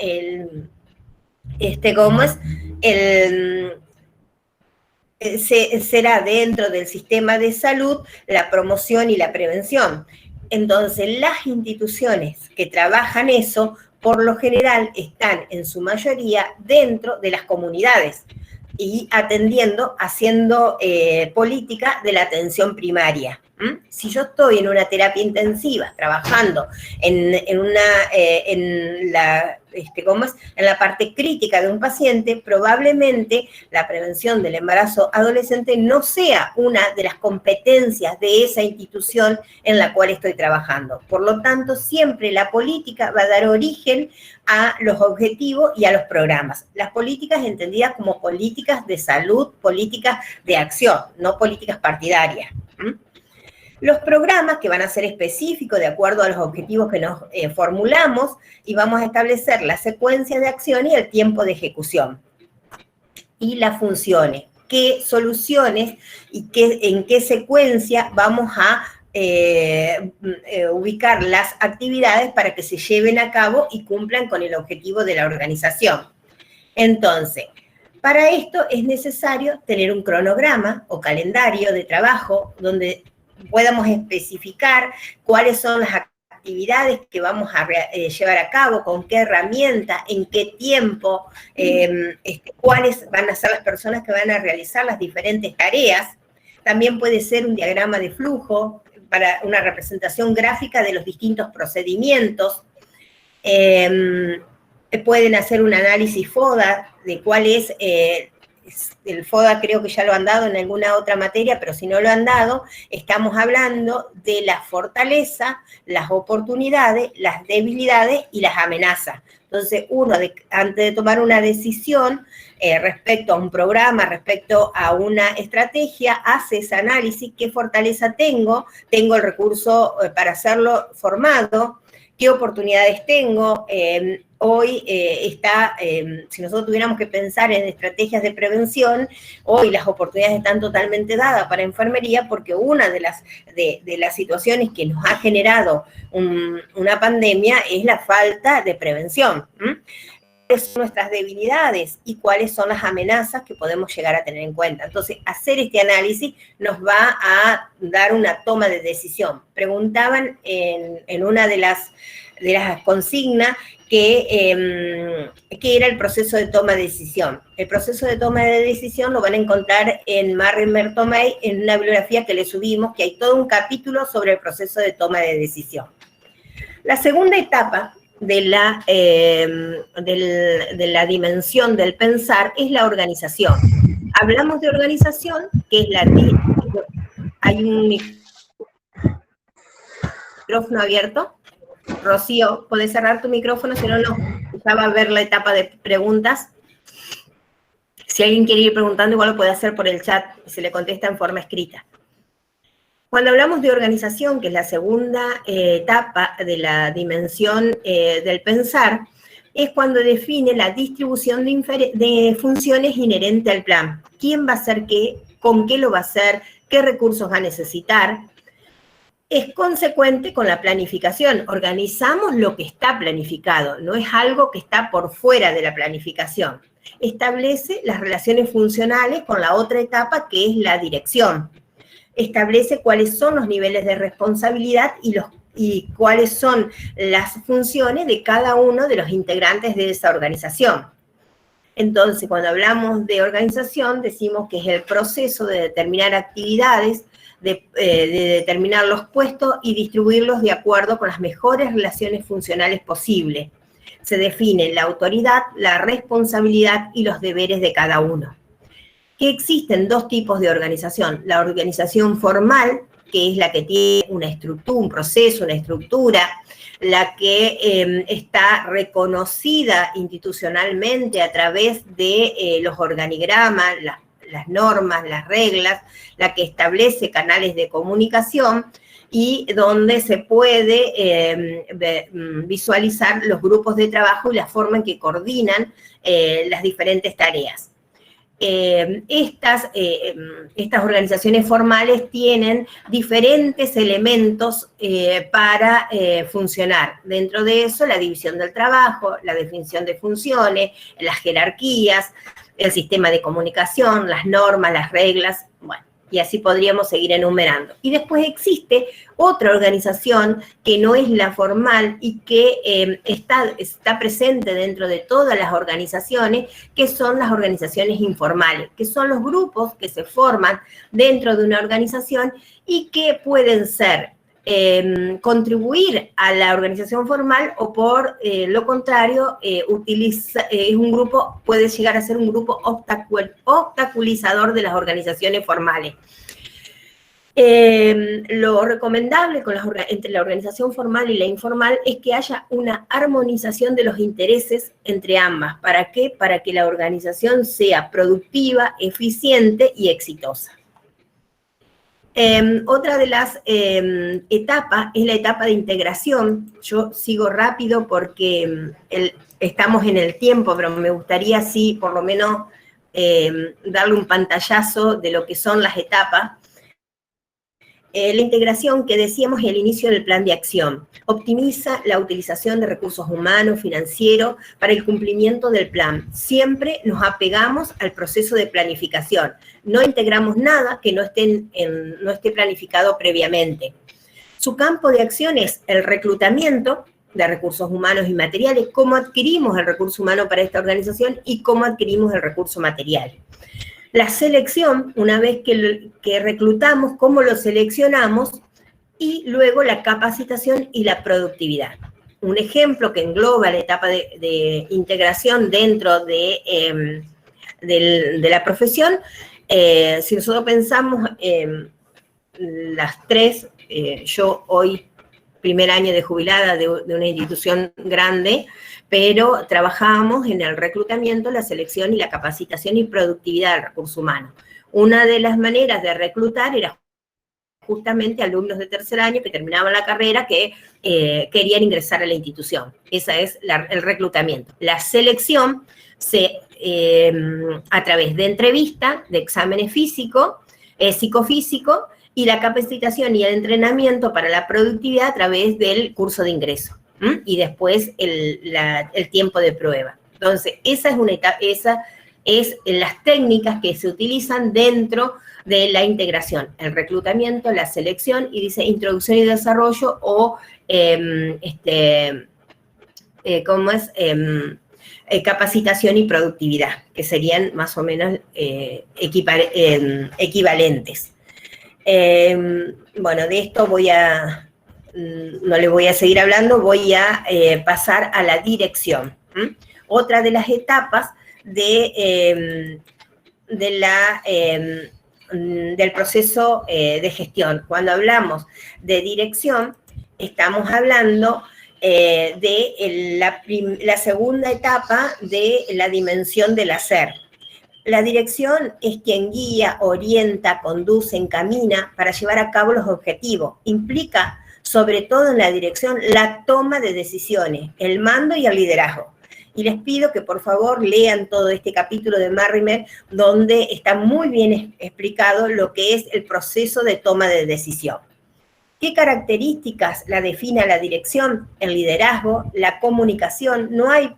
[SPEAKER 1] será dentro del sistema de salud la promoción y la prevención. Entonces, las instituciones que trabajan eso, por lo general, están en su mayoría dentro de las comunidades y haciendo política de la atención primaria. Si yo estoy en una terapia intensiva, trabajando en la parte crítica de un paciente, probablemente la prevención del embarazo adolescente no sea una de las competencias de esa institución en la cual estoy trabajando. Por lo tanto, siempre la política va a dar origen a los objetivos y a los programas. Las políticas entendidas como políticas de salud, políticas de acción, no políticas partidarias. Los programas que van a ser específicos de acuerdo a los objetivos que nos formulamos y vamos a establecer la secuencia de acción y el tiempo de ejecución. Y las funciones, qué soluciones y en qué secuencia vamos a ubicar las actividades para que se lleven a cabo y cumplan con el objetivo de la organización. Entonces, para esto es necesario tener un cronograma o calendario de trabajo donde podamos especificar cuáles son las actividades que vamos a llevar a cabo, con qué herramienta, en qué tiempo, cuáles van a ser las personas que van a realizar las diferentes tareas. También puede ser un diagrama de flujo para una representación gráfica de los distintos procedimientos. Pueden hacer un análisis FODA de cuál es el FODA, creo que ya lo han dado en alguna otra materia, pero si no lo han dado, estamos hablando de la fortaleza, las oportunidades, las debilidades y las amenazas. Entonces, antes de tomar una decisión respecto a un programa, respecto a una estrategia, hace ese análisis, qué fortaleza tengo el recurso para hacerlo formado, qué oportunidades tengo. Hoy si nosotros tuviéramos que pensar en estrategias de prevención, hoy las oportunidades están totalmente dadas para enfermería porque una de las situaciones que nos ha generado una pandemia es la falta de prevención. son nuestras debilidades y cuáles son las amenazas que podemos llegar a tener en cuenta. Entonces, hacer este análisis nos va a dar una toma de decisión. Preguntaban en una de las consignas qué era el proceso de toma de decisión. El proceso de toma de decisión lo van a encontrar en Marie Tomei, en una bibliografía que le subimos, que hay todo un capítulo sobre el proceso de toma de decisión. La segunda etapa de la dimensión del pensar es la organización. Hablamos de organización, que es hay un micrófono abierto. Rocío, ¿podés cerrar tu micrófono? Si no, no. Ya va a ver la etapa de preguntas. Si alguien quiere ir preguntando, igual lo puede hacer por el chat y se le contesta en forma escrita. Cuando hablamos de organización, que es la segunda etapa de la dimensión del pensar, es cuando define la distribución de funciones inherente al plan. ¿Quién va a hacer qué? ¿Con qué lo va a hacer? ¿Qué recursos va a necesitar? Es consecuente con la planificación. Organizamos lo que está planificado, no es algo que está por fuera de la planificación. Establece las relaciones funcionales con la otra etapa, que es la dirección. Establece cuáles son los niveles de responsabilidad y cuáles son las funciones de cada uno de los integrantes de esa organización. Entonces, cuando hablamos de organización, decimos que es el proceso de determinar actividades, de determinar los puestos y distribuirlos de acuerdo con las mejores relaciones funcionales posibles. Se define la autoridad, la responsabilidad y los deberes de cada uno. Que existen dos tipos de organización. La organización formal, que es la que tiene una estructura, un proceso, una estructura, la que está reconocida institucionalmente a través de los organigramas, las normas, las reglas, la que establece canales de comunicación y donde se puede visualizar los grupos de trabajo y la forma en que coordinan las diferentes tareas. Estas organizaciones formales tienen diferentes elementos para funcionar. Dentro de eso, la división del trabajo, la definición de funciones, las jerarquías, el sistema de comunicación, las normas, las reglas, bueno, y así podríamos seguir enumerando. Y después existe otra organización que no es la formal y que está presente dentro de todas las organizaciones, que son las organizaciones informales, que son los grupos que se forman dentro de una organización y que pueden ser contribuir a la organización formal o por lo contrario, puede llegar a ser un grupo obstaculizador de las organizaciones formales. Lo recomendable entre la organización formal y la informal es que haya una armonización de los intereses entre ambas. ¿Para qué? Para que la organización sea productiva, eficiente y exitosa. Otra de las etapas es la etapa de integración. Yo sigo rápido porque estamos en el tiempo, pero me gustaría sí, por lo menos, darle un pantallazo de lo que son las etapas. La integración, que decíamos, es el inicio del plan de acción. Optimiza la utilización de recursos humanos, financieros, para el cumplimiento del plan. Siempre nos apegamos al proceso de planificación. No integramos nada que no esté planificado previamente. Su campo de acción es el reclutamiento de recursos humanos y materiales, cómo adquirimos el recurso humano para esta organización y cómo adquirimos el recurso material. La selección, una vez que reclutamos, cómo lo seleccionamos, y luego la capacitación y la productividad. Un ejemplo que engloba la etapa de integración dentro de la profesión, si nosotros pensamos las tres, yo hoy, primer año de jubilada de una institución grande, pero trabajábamos en el reclutamiento, la selección y la capacitación y productividad del recurso humano. Una de las maneras de reclutar era justamente alumnos de tercer año que terminaban la carrera que querían ingresar a la institución. Ese es el reclutamiento. La selección a través de entrevista, de exámenes psicofísicos, y la capacitación y el entrenamiento para la productividad a través del curso de ingreso. Y después el tiempo de prueba. Entonces, esa es las técnicas que se utilizan dentro de la integración, el reclutamiento, la selección, y dice introducción y desarrollo o capacitación y productividad, que serían más o menos equivalentes. Bueno, de esto no le voy a seguir hablando, voy a pasar a la dirección. Otra de las etapas del proceso de gestión. Cuando hablamos de dirección, estamos hablando de la segunda etapa de la dimensión del hacer. La dirección es quien guía, orienta, conduce, encamina para llevar a cabo los objetivos. Implica, sobre todo en la dirección, la toma de decisiones, el mando y el liderazgo. Y les pido que por favor lean todo este capítulo de Marrimer, donde está muy bien explicado lo que es el proceso de toma de decisión. ¿Qué características la define la dirección? El liderazgo, la comunicación. No hay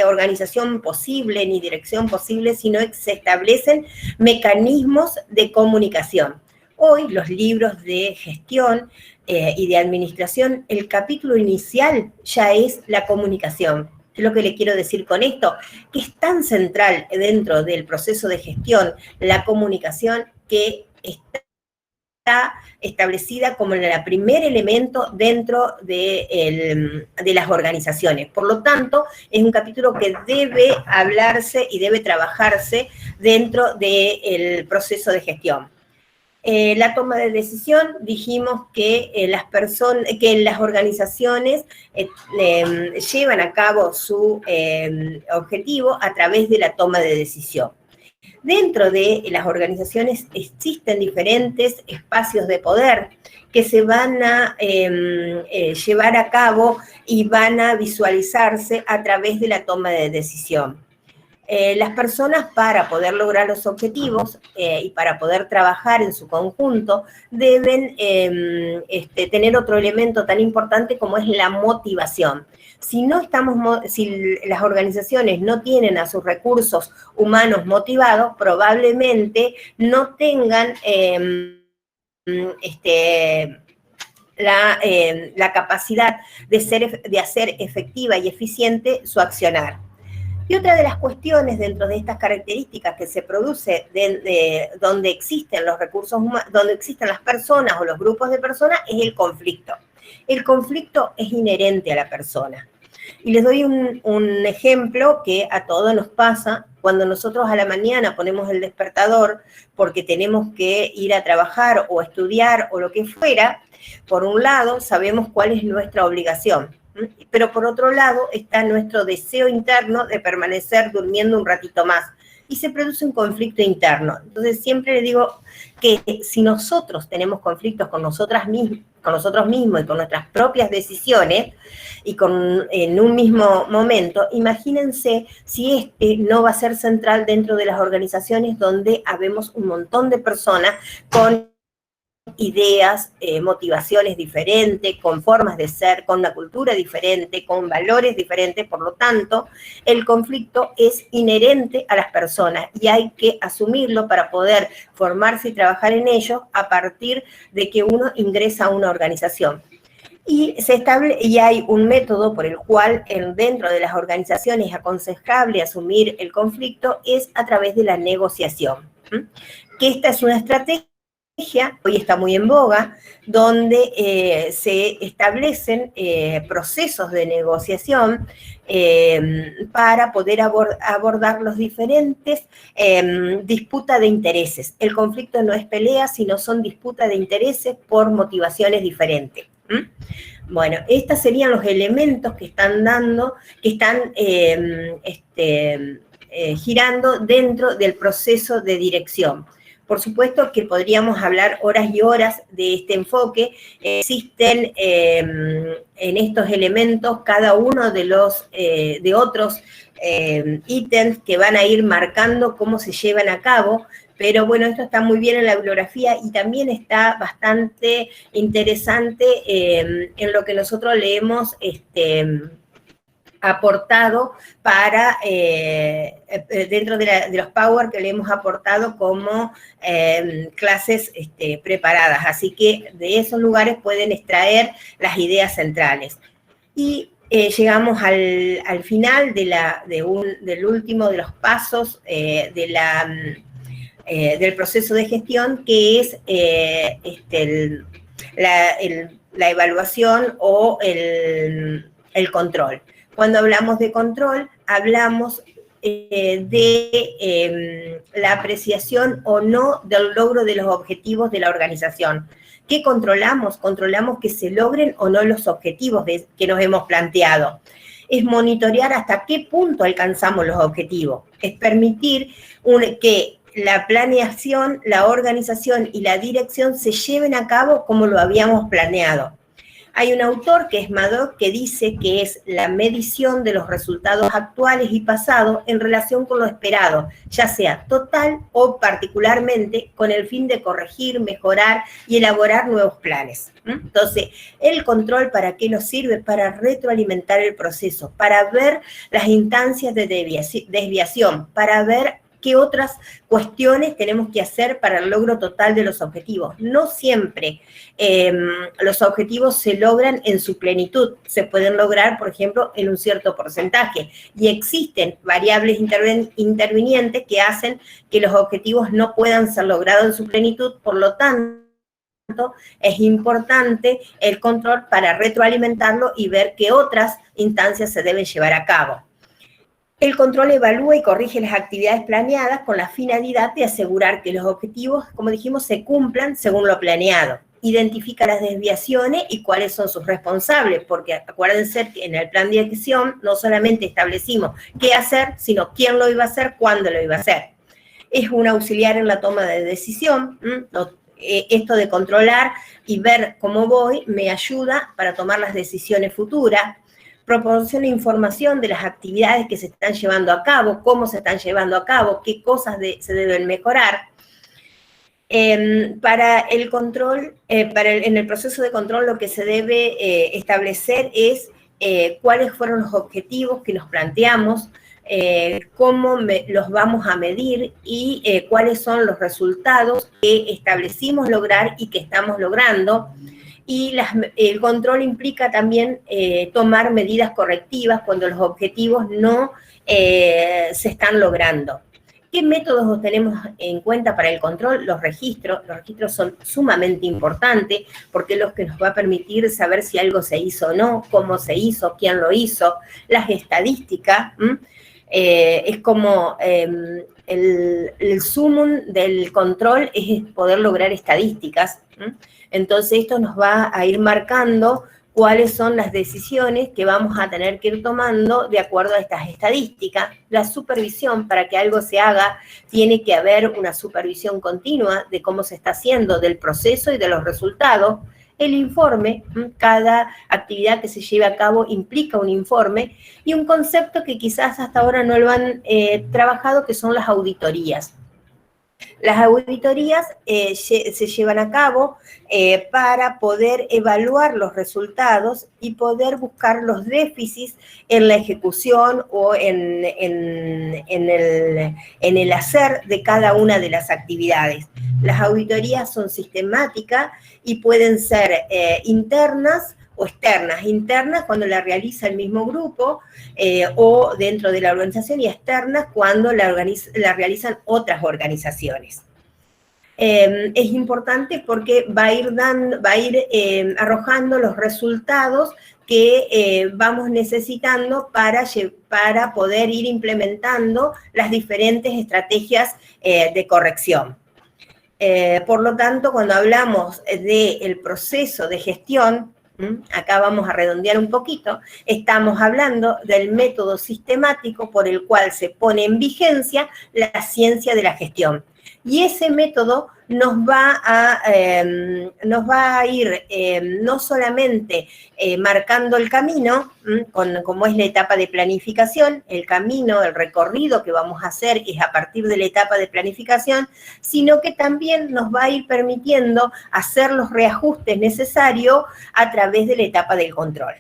[SPEAKER 1] organización posible ni dirección posible, sino que se establecen mecanismos de comunicación. Hoy los libros de gestión y de administración, el capítulo inicial ya es la comunicación. ¿Qué es lo que le quiero decir con esto? Que es tan central dentro del proceso de gestión la comunicación, que está establecida como el primer elemento dentro de las organizaciones. Por lo tanto, es un capítulo que debe hablarse y debe trabajarse dentro del proceso de gestión. La toma de decisión, dijimos que las organizaciones llevan a cabo su objetivo a través de la toma de decisión. Dentro de las organizaciones existen diferentes espacios de poder que se van a llevar a cabo y van a visualizarse a través de la toma de decisión. Las personas, para poder lograr los objetivos y para poder trabajar en su conjunto, deben tener otro elemento tan importante como es la motivación. Si las organizaciones no tienen a sus recursos humanos motivados, probablemente no tengan la capacidad de hacer efectiva y eficiente su accionar. Y otra de las cuestiones dentro de estas características que se produce donde existen los recursos humanos, donde existen las personas o los grupos de personas, es el conflicto. El conflicto es inherente a la persona. Y les doy un ejemplo que a todos nos pasa cuando nosotros a la mañana ponemos el despertador porque tenemos que ir a trabajar o estudiar o lo que fuera. Por un lado, sabemos cuál es nuestra obligación, pero por otro lado está nuestro deseo interno de permanecer durmiendo un ratito más y se produce un conflicto interno. Entonces siempre le digo que si nosotros tenemos conflictos con nosotros mismos y con nuestras propias decisiones y en un mismo momento, imagínense si no va a ser central dentro de las organizaciones donde habemos un montón de personas con ideas, motivaciones diferentes, con formas de ser, con una cultura diferente, con valores diferentes. Por lo tanto, el conflicto es inherente a las personas y hay que asumirlo para poder formarse y trabajar en ello a partir de que uno ingresa a una organización. Y hay un método por el cual dentro de las organizaciones es aconsejable asumir el conflicto, es a través de la negociación. Que esta es una estrategia, hoy está muy en boga, donde se establecen procesos de negociación para poder abordar los diferentes disputas de intereses. El conflicto no es pelea, sino son disputas de intereses por motivaciones diferentes. Bueno, estos serían los elementos que están girando dentro del proceso de dirección. Por supuesto que podríamos hablar horas y horas de este enfoque. Existen en estos elementos cada uno de otros ítems que van a ir marcando cómo se llevan a cabo, pero bueno, esto está muy bien en la bibliografía y también está bastante interesante en lo que nosotros leemos aportado para, dentro de los Power que le hemos aportado como clases preparadas. Así que de esos lugares pueden extraer las ideas centrales. Y llegamos al final del último de los pasos del proceso de gestión, que es la evaluación o el control. Cuando hablamos de control, hablamos de la apreciación o no del logro de los objetivos de la organización. ¿Qué controlamos? Controlamos que se logren o no los objetivos que nos hemos planteado. Es monitorear hasta qué punto alcanzamos los objetivos. Es permitir que la planeación, la organización y la dirección se lleven a cabo como lo habíamos planeado. Hay un autor que es Madoc que dice que es la medición de los resultados actuales y pasados en relación con lo esperado, ya sea total o particularmente con el fin de corregir, mejorar y elaborar nuevos planes. Entonces, el control, ¿para qué nos sirve? Para retroalimentar el proceso, para ver las instancias de desviación, para ver qué otras cuestiones tenemos que hacer para el logro total de los objetivos. No siempre los objetivos se logran en su plenitud, se pueden lograr, por ejemplo, en un cierto porcentaje, y existen variables intervinientes que hacen que los objetivos no puedan ser logrados en su plenitud. Por lo tanto, es importante el control para retroalimentarlo y ver qué otras instancias se deben llevar a cabo. El control evalúa y corrige las actividades planeadas con la finalidad de asegurar que los objetivos, como dijimos, se cumplan según lo planeado. Identifica las desviaciones y cuáles son sus responsables, porque acuérdense que en el plan de acción no solamente establecimos qué hacer, sino quién lo iba a hacer, cuándo lo iba a hacer. Es un auxiliar en la toma de decisión. Esto de controlar y ver cómo voy me ayuda para tomar las decisiones futuras. Proporciona información de las actividades que se están llevando a cabo, cómo se están llevando a cabo, qué cosas se deben mejorar. Para el control, en el proceso de control lo que se debe establecer es cuáles fueron los objetivos que nos planteamos, cómo los vamos a medir y cuáles son los resultados que establecimos lograr y que estamos logrando. Y el control implica también tomar medidas correctivas cuando los objetivos no se están logrando. ¿Qué métodos tenemos en cuenta para el control? Los registros. Los registros son sumamente importantes porque es lo que nos va a permitir saber si algo se hizo o no, cómo se hizo, quién lo hizo. Las estadísticas, es como el sumum del control es poder lograr estadísticas. Entonces, esto nos va a ir marcando cuáles son las decisiones que vamos a tener que ir tomando de acuerdo a estas estadísticas. La supervisión, para que algo se haga, tiene que haber una supervisión continua de cómo se está haciendo, del proceso y de los resultados. El informe, cada actividad que se lleve a cabo implica un informe, y un concepto que quizás hasta ahora no lo han trabajado, que son las auditorías. Las auditorías se llevan a cabo para poder evaluar los resultados y poder buscar los déficits en la ejecución o en el hacer de cada una de las actividades. Las auditorías son sistemáticas y pueden ser internas o externas. Internas cuando la realiza el mismo grupo o dentro de la organización, y externas cuando la realizan otras organizaciones. Es importante porque va a ir arrojando los resultados que vamos necesitando para poder ir implementando las diferentes estrategias de corrección. Por lo tanto, cuando hablamos del proceso de gestión, acá vamos a redondear un poquito, estamos hablando del método sistemático por el cual se pone en vigencia la ciencia de la gestión. Y ese método nos va a ir no solamente marcando el camino, como es la etapa de planificación, el camino, el recorrido que vamos a hacer es a partir de la etapa de planificación, sino que también nos va a ir permitiendo hacer los reajustes necesarios a través de la etapa del control.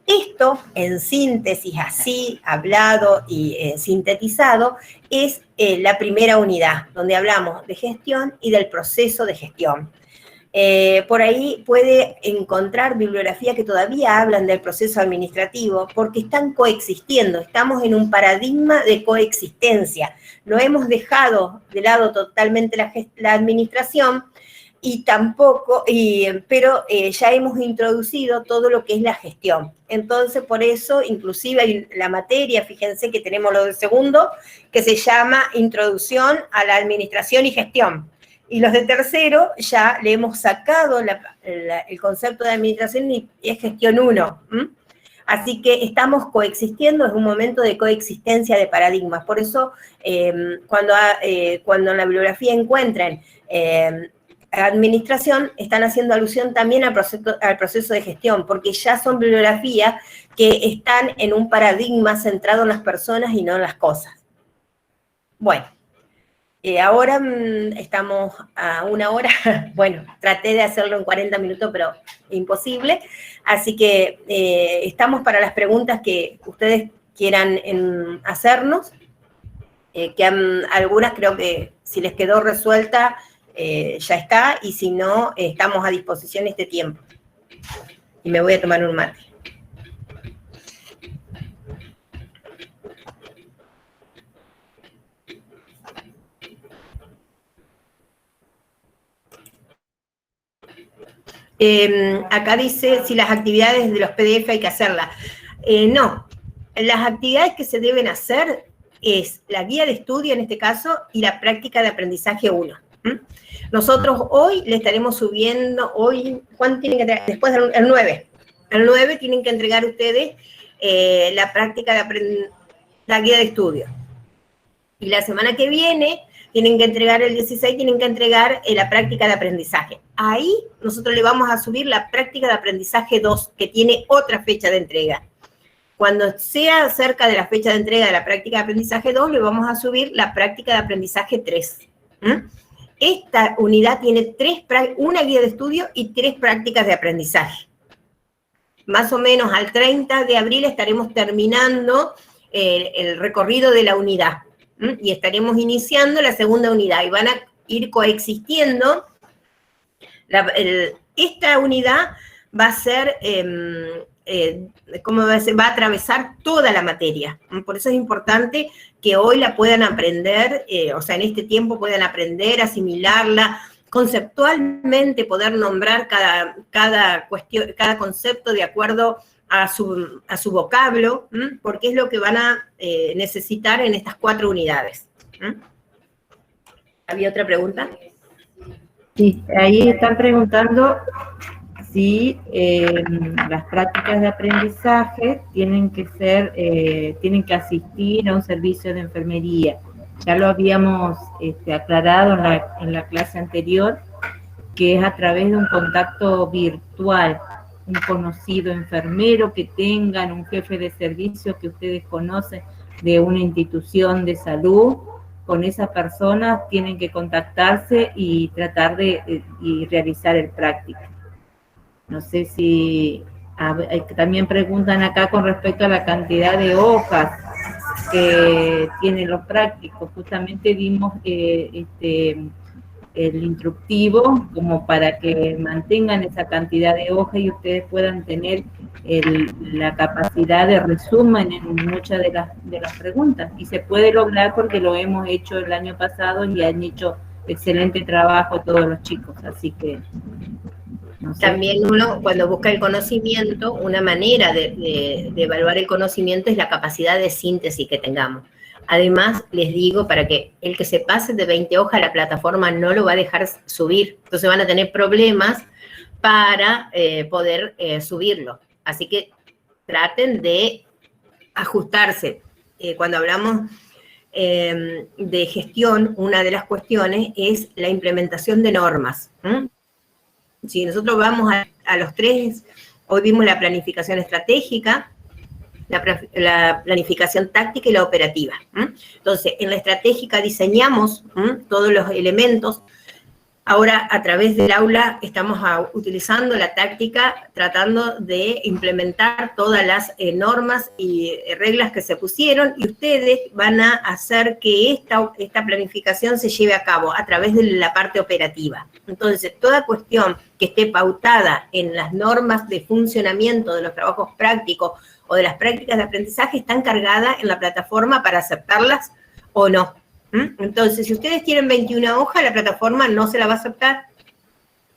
[SPEAKER 1] Esto, en síntesis, así, hablado y sintetizado, es la primera unidad, donde hablamos de gestión y del proceso de gestión. Por ahí puede encontrar bibliografía que todavía hablan del proceso administrativo, porque están coexistiendo, estamos en un paradigma de coexistencia. No hemos dejado de lado totalmente la administración, y tampoco, pero ya hemos introducido todo lo que es la gestión. Entonces, por eso, inclusive hay la materia, fíjense que tenemos lo del segundo, que se llama Introducción a la Administración y Gestión. Y los de tercero ya le hemos sacado el concepto de administración y es gestión 1. Así que estamos coexistiendo, es un momento de coexistencia de paradigmas. Por eso, cuando en la bibliografía encuentren administración, están haciendo alusión también al proceso de gestión, porque ya son bibliografías que están en un paradigma centrado en las personas y no en las cosas. Bueno, ahora estamos a 1 hora, bueno, traté de hacerlo en 40 minutos, pero imposible, así que estamos para las preguntas que ustedes quieran hacernos, que algunas creo que si les quedó resuelta, ya está, y si no, estamos a disposición este tiempo. Y me voy a tomar un mate. Acá dice si las actividades de los PDF hay que hacerlas. No, las actividades que se deben hacer es la guía de estudio en este caso y la práctica de aprendizaje 1. Nosotros hoy le estaremos subiendo, ¿cuándo tienen que entregar? Después del 9. El 9 tienen que entregar ustedes la práctica de la guía de estudio. Y la semana que viene tienen que entregar el 16, tienen que entregar la práctica de aprendizaje. Ahí nosotros le vamos a subir la práctica de aprendizaje 2, que tiene otra fecha de entrega. Cuando sea cerca de la fecha de entrega de la práctica de aprendizaje 2, le vamos a subir la práctica de aprendizaje 3. Esta unidad tiene una guía de estudio y 3 prácticas de aprendizaje. Más o menos al 30 de abril estaremos terminando el recorrido de la unidad. Y estaremos iniciando la segunda unidad. Y van a ir coexistiendo. Esta unidad va a ser, ¿cómo va a ser? Va a atravesar toda la materia. Por eso es importante que hoy la puedan aprender, o sea, en este tiempo puedan aprender, asimilarla, conceptualmente poder nombrar cada cuestión, cada concepto de acuerdo a su vocablo, porque es lo que van a necesitar en estas 4 unidades. ¿Había otra pregunta?
[SPEAKER 2] Sí, ahí están preguntando si las prácticas de aprendizaje tienen que asistir a un servicio de enfermería. Ya lo habíamos aclarado en la clase anterior, que es a través de un contacto virtual, un conocido enfermero que tengan, un jefe de servicio que ustedes conocen de una institución de salud. Con esas personas tienen que contactarse y tratar de realizar el práctico. No sé si también preguntan acá con respecto a la cantidad de hojas que tienen los prácticos. Justamente dimos el instructivo como para que mantengan esa cantidad de hojas y ustedes puedan tener la capacidad de resumen en muchas de las preguntas. Y se puede lograr porque lo hemos hecho el año pasado y han hecho excelente trabajo todos los chicos, así que... No sé.
[SPEAKER 1] También uno, cuando busca el conocimiento, una manera de evaluar el conocimiento es la capacidad de síntesis que tengamos. Además, les digo, para que el que se pase de 20 hojas, la plataforma no lo va a dejar subir. Entonces van a tener problemas para poder subirlo. Así que traten de ajustarse. Cuando hablamos de gestión, una de las cuestiones es la implementación de normas. Si nosotros vamos a los 3, hoy vimos la planificación estratégica, la planificación táctica y la operativa. Entonces, en la estratégica diseñamos todos los elementos Ahora, a través del aula, estamos utilizando la táctica, tratando de implementar todas las normas y reglas que se pusieron, y ustedes van a hacer que esta planificación se lleve a cabo a través de la parte operativa. Entonces, toda cuestión que esté pautada en las normas de funcionamiento de los trabajos prácticos o de las prácticas de aprendizaje está encargada en la plataforma para aceptarlas o no. Entonces, si ustedes tienen 21 hojas, la plataforma no se la va a aceptar.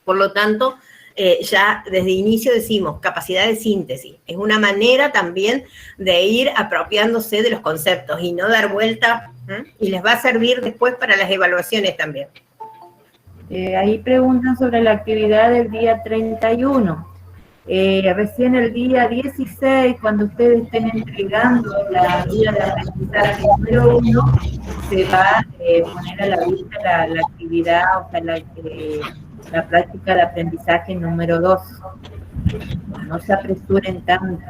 [SPEAKER 1] Por lo tanto, ya desde inicio decimos capacidad de síntesis. Es una manera también de ir apropiándose de los conceptos y no dar vuelta, y les va a servir después para las evaluaciones también.
[SPEAKER 2] Ahí preguntan sobre la actividad del día 31. Recién el día 16, cuando ustedes estén entregando la guía de aprendizaje número 1, se va a poner a la vista la actividad, o sea, la práctica de aprendizaje número 2. No se apresuren tanto.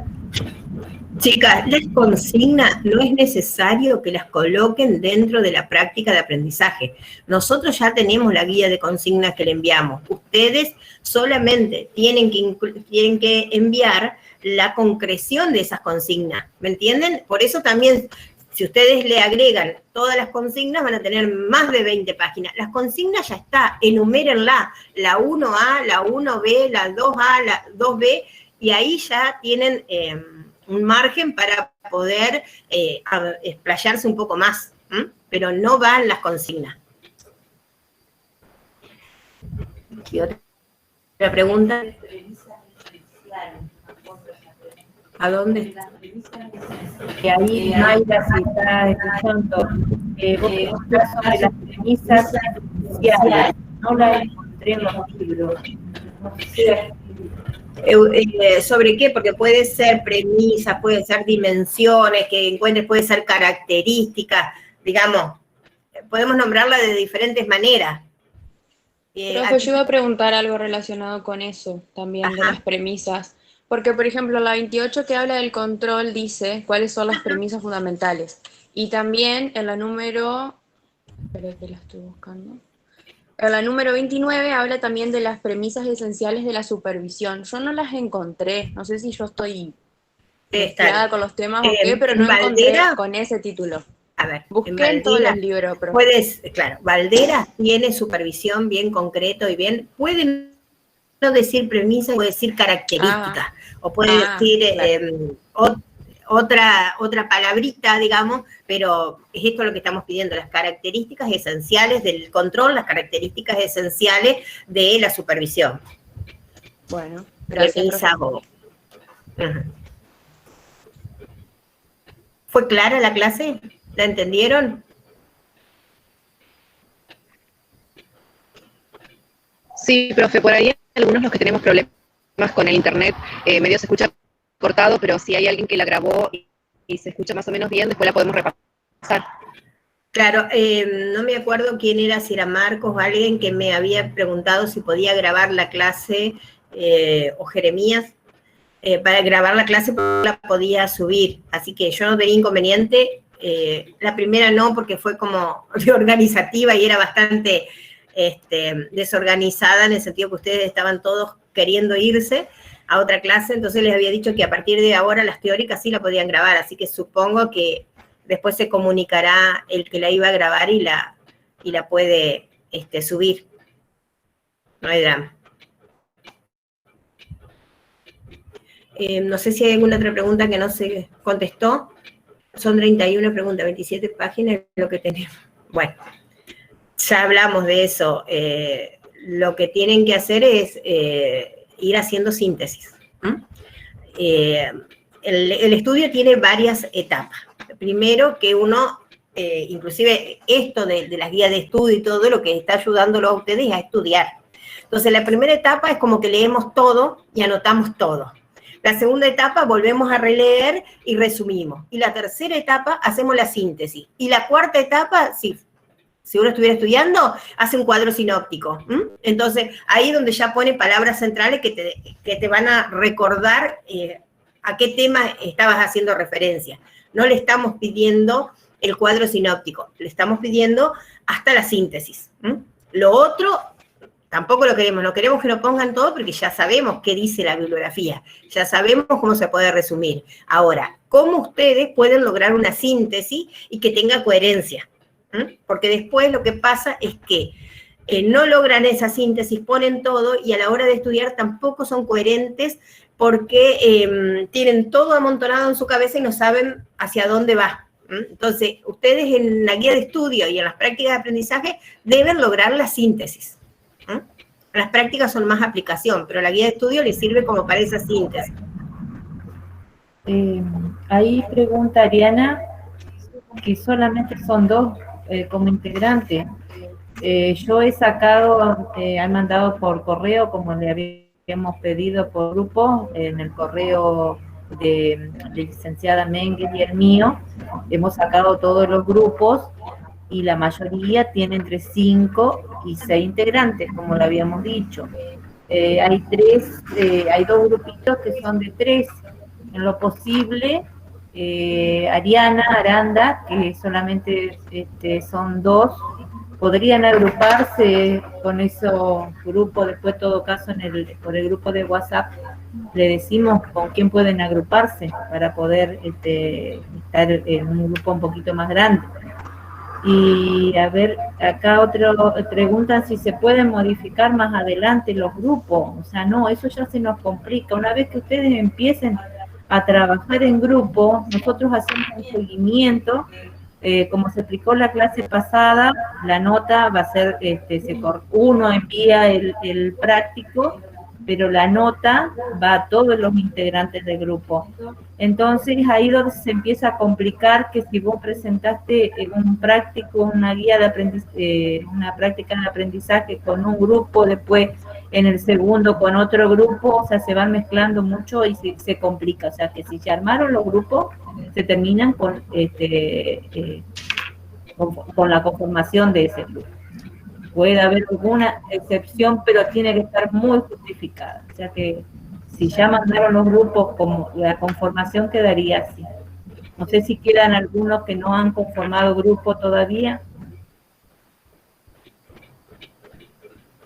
[SPEAKER 1] Chicas, las consignas no es necesario que las coloquen dentro de la práctica de aprendizaje. Nosotros ya tenemos la guía de consignas que le enviamos. Ustedes solamente tienen que enviar la concreción de esas consignas, ¿me entienden? Por eso también, si ustedes le agregan todas las consignas, van a tener más de 20 páginas. Las consignas ya está, enumérenla, la 1A, la 1B, la 2A, la 2B, y ahí ya tienen un margen para poder explayarse un poco más, pero no van las consignas. ¿Y otra pregunta? ¿A dónde está?
[SPEAKER 2] Que ahí Mayra se está escuchando. Vos preguntás sobre las premisas esenciales. No la encontré en los libros. No sé.
[SPEAKER 1] ¿Sobre qué? Porque puede ser premisa, puede ser dimensiones que encuentres, puede ser características, digamos, podemos nombrarla de diferentes maneras.
[SPEAKER 3] Profe, yo iba a preguntar algo relacionado con eso también, de las premisas, porque por ejemplo la 28 que habla del control dice cuáles son las premisas fundamentales, y también en la número, espera que la estoy buscando. En la número 29 habla también de las premisas esenciales de la supervisión. Yo no las encontré, no sé si yo estoy mezclada con los temas o qué, pero no encontré con ese título.
[SPEAKER 1] A ver,
[SPEAKER 3] busqué en todos los libros. Pero...
[SPEAKER 1] claro, Valderas tiene supervisión bien concreto y bien, puede no decir premisa, puede decir característica, o puede decir claro. Otra palabrita, digamos, pero es esto lo que estamos pidiendo, las características esenciales del control, las características esenciales de la supervisión.
[SPEAKER 3] Bueno, gracias.
[SPEAKER 1] ¿Fue clara la clase? ¿La entendieron?
[SPEAKER 4] Sí, profe, por ahí algunos los que tenemos problemas con el internet, medio se escucha cortado, pero si hay alguien que la grabó y se escucha más o menos bien, después la podemos repasar.
[SPEAKER 1] Claro, no me acuerdo quién era, si era Marcos o alguien que me había preguntado si podía grabar la clase, o Jeremías, para grabar la clase la podía subir, así que yo no tenía inconveniente. La primera no, porque fue como reorganizativa y era bastante desorganizada, en el sentido que ustedes estaban todos queriendo irse a otra clase, entonces les había dicho que a partir de ahora las teóricas sí la podían grabar, así que supongo que después se comunicará el que la iba a grabar y la puede subir. No hay drama. No sé si hay alguna otra pregunta que no se contestó. Son 31 preguntas, 27 páginas lo que tenemos. Bueno, ya hablamos de eso. Lo que tienen que hacer es ir haciendo síntesis. El estudio tiene varias etapas. Primero que uno, inclusive esto de las guías de estudio y todo, lo que está ayudándolo a ustedes a estudiar. Entonces la primera etapa es como que leemos todo y anotamos todo. La segunda etapa volvemos a releer y resumimos. Y la tercera etapa hacemos la síntesis. Y la cuarta etapa, si uno estuviera estudiando, hace un cuadro sinóptico. Entonces, ahí es donde ya pone palabras centrales que te van a recordar a qué tema estabas haciendo referencia. No le estamos pidiendo el cuadro sinóptico, le estamos pidiendo hasta la síntesis. Lo otro Tampoco lo queremos que lo pongan todo porque ya sabemos qué dice la bibliografía, ya sabemos cómo se puede resumir. Ahora, ¿cómo ustedes pueden lograr una síntesis y que tenga coherencia? Porque después lo que pasa es que no logran esa síntesis, ponen todo y a la hora de estudiar tampoco son coherentes porque tienen todo amontonado en su cabeza y no saben hacia dónde va. Entonces, ustedes en la guía de estudio y en las prácticas de aprendizaje deben lograr la síntesis. Las prácticas son más aplicación, pero la guía de estudio les sirve como para esa síntesis.
[SPEAKER 2] Ahí pregunta Ariana que solamente son 2 como integrantes. Yo he sacado, han mandado por correo, como le habíamos pedido por grupo, en el correo de licenciada Mengue y el mío, hemos sacado todos los grupos y la mayoría tiene entre 5 y 6 integrantes, como lo habíamos dicho. Hay 2 grupitos que son de 3. En lo posible, Ariana, Aranda, que solamente son 2, podrían agruparse con esos grupos, después en todo caso por el grupo de WhatsApp le decimos con quién pueden agruparse para poder estar en un grupo un poquito más grande. Y a ver, acá preguntan si se pueden modificar más adelante los grupos. O sea, no, eso ya se nos complica. Una vez que ustedes empiecen a trabajar en grupo, nosotros hacemos un seguimiento. Como se explicó la clase pasada, la nota va a ser, uno envía el práctico, pero la nota va a todos los integrantes del grupo. Entonces, ahí donde se empieza a complicar que si vos presentaste un práctico, una guía de aprendizaje, una práctica de aprendizaje con un grupo, después en el segundo con otro grupo, o sea, se van mezclando mucho y se complica. O sea, que si se armaron los grupos, se terminan con la conformación de ese grupo. Puede haber alguna excepción, pero tiene que estar muy justificada. O sea que si ya mandaron los grupos, como la conformación quedaría así. No sé si quedan algunos que no han conformado grupo todavía.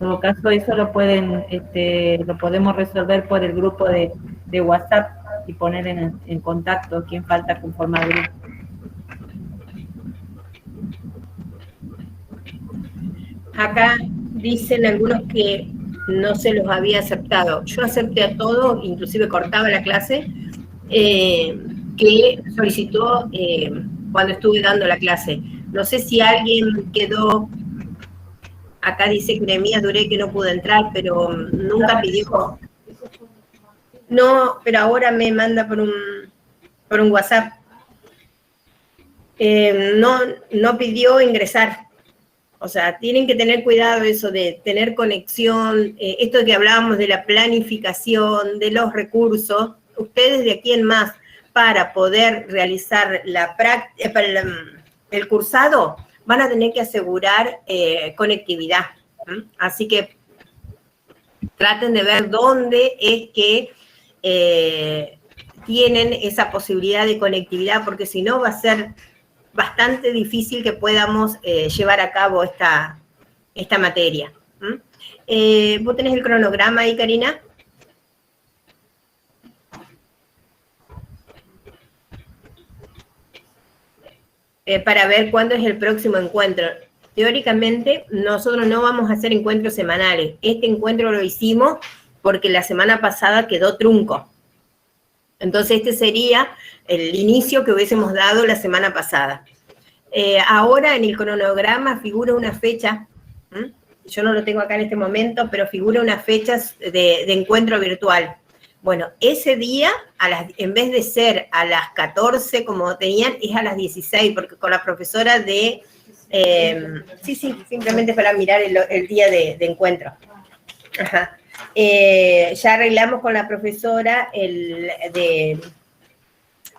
[SPEAKER 2] En todo caso, eso lo podemos resolver por el grupo de WhatsApp y poner en contacto quién falta conformar grupo.
[SPEAKER 1] Acá dicen algunos que no se los había aceptado. Yo acepté a todos, inclusive cortaba la clase, que solicitó cuando estuve dando la clase. No sé si alguien quedó, acá dice que Nehemías Duré que no pudo entrar, pero nunca pidió. No, pero ahora me manda por un WhatsApp. No pidió ingresar. O sea, tienen que tener cuidado eso de tener conexión, esto que hablábamos de la planificación, de los recursos, ustedes de aquí en más, para poder realizar el cursado, van a tener que asegurar conectividad. Así que traten de ver dónde es que tienen esa posibilidad de conectividad, porque si no va a ser bastante difícil que podamos llevar a cabo esta materia. ¿Vos tenés el cronograma ahí, Karina? Para ver cuándo es el próximo encuentro. Teóricamente, nosotros no vamos a hacer encuentros semanales. Este encuentro lo hicimos porque la semana pasada quedó trunco. Entonces, este sería el inicio que hubiésemos dado la semana pasada. Ahora en el cronograma figura una fecha, yo no lo tengo acá en este momento, pero figura una fecha de encuentro virtual. Bueno, ese día, en vez de ser a las 14 como tenían, es a las 16, porque con la profesora de... sí, simplemente para mirar el día de encuentro. Ajá. Ya arreglamos con la profesora de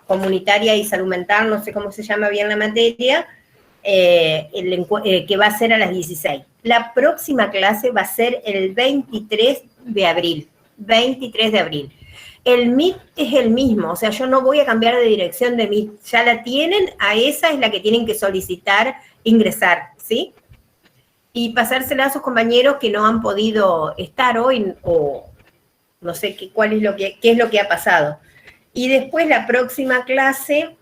[SPEAKER 1] comunitaria y salud mental, no sé cómo se llama bien la materia, que va a ser a las 16. La próxima clase va a ser el 23 de abril. 23 de abril. El Meet es el mismo, o sea, yo no voy a cambiar de dirección de Meet. Ya la tienen, a esa es la que tienen que solicitar ingresar, ¿sí? y pasársela a sus compañeros que no han podido estar hoy o no sé qué es lo que ha pasado. Y después la próxima clase,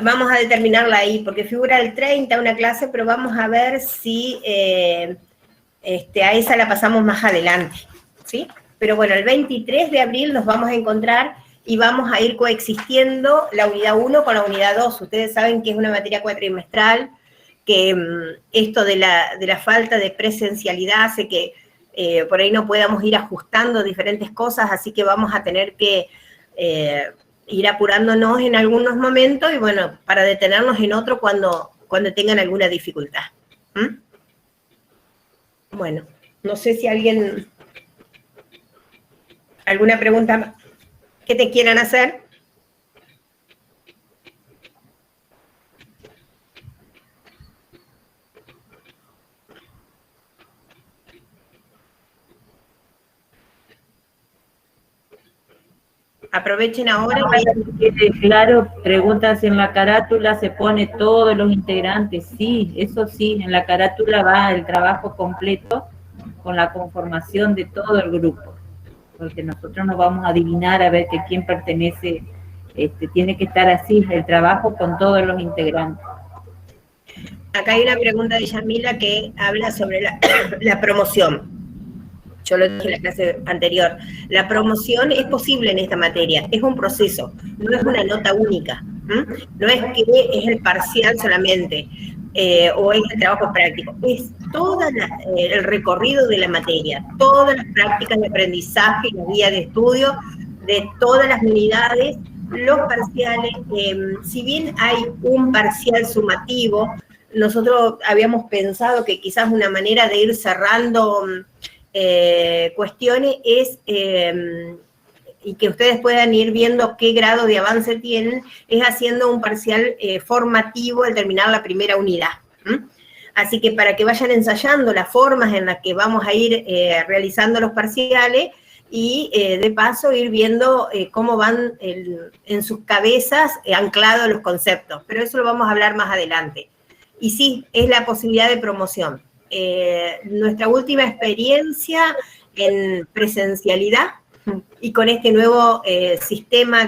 [SPEAKER 1] vamos a determinarla ahí, porque figura el 30 una clase, pero vamos a ver si a esa la pasamos más adelante, ¿sí? Pero bueno, el 23 de abril nos vamos a encontrar y vamos a ir coexistiendo la unidad 1 con la unidad 2. Ustedes saben que es una materia cuatrimestral, que esto de la falta de presencialidad hace que por ahí no podamos ir ajustando diferentes cosas, así que vamos a tener que ir apurándonos en algunos momentos y bueno, para detenernos en otro cuando tengan alguna dificultad. Bueno, no sé si alguna pregunta que te quieran hacer. Aprovechen ahora.
[SPEAKER 2] Claro, preguntan si en la carátula se pone todos los integrantes. Sí, eso sí, en la carátula va el trabajo completo con la conformación de todo el grupo, porque nosotros no vamos a adivinar a ver que quién pertenece, tiene que estar así, el trabajo con todos los integrantes.
[SPEAKER 1] Acá hay una pregunta de Yamila que habla sobre la promoción. Yo lo dije en la clase anterior, la promoción es posible en esta materia, es un proceso, no es una nota única, no es que es el parcial solamente, o es el trabajo práctico, es todo el recorrido de la materia, todas las prácticas de aprendizaje, la guía de estudio, de todas las unidades, los parciales, si bien hay un parcial sumativo, nosotros habíamos pensado que quizás una manera de ir cerrando cuestiones es, y que ustedes puedan ir viendo qué grado de avance tienen, es haciendo un parcial formativo al terminar la primera unidad. Así que para que vayan ensayando las formas en las que vamos a ir realizando los parciales y de paso ir viendo cómo van en sus cabezas anclados los conceptos, pero eso lo vamos a hablar más adelante. Y sí, es la posibilidad de promoción. Nuestra última experiencia en presencialidad y con este nuevo sistema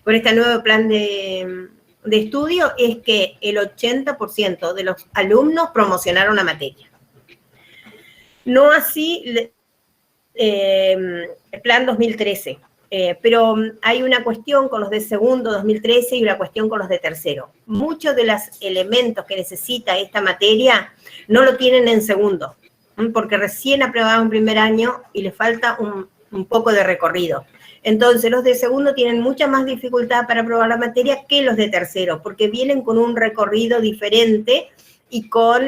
[SPEAKER 1] con este nuevo plan de estudio es que el 80% de los alumnos promocionaron la materia. No así el plan 2013, pero hay una cuestión con los de segundo 2013 y una cuestión con los de tercero. Muchos de los elementos que necesita esta materia no lo tienen en segundo, porque recién aprobaron primer año y les falta un poco de recorrido. Entonces, los de segundo tienen mucha más dificultad para aprobar la materia que los de tercero, porque vienen con un recorrido diferente y con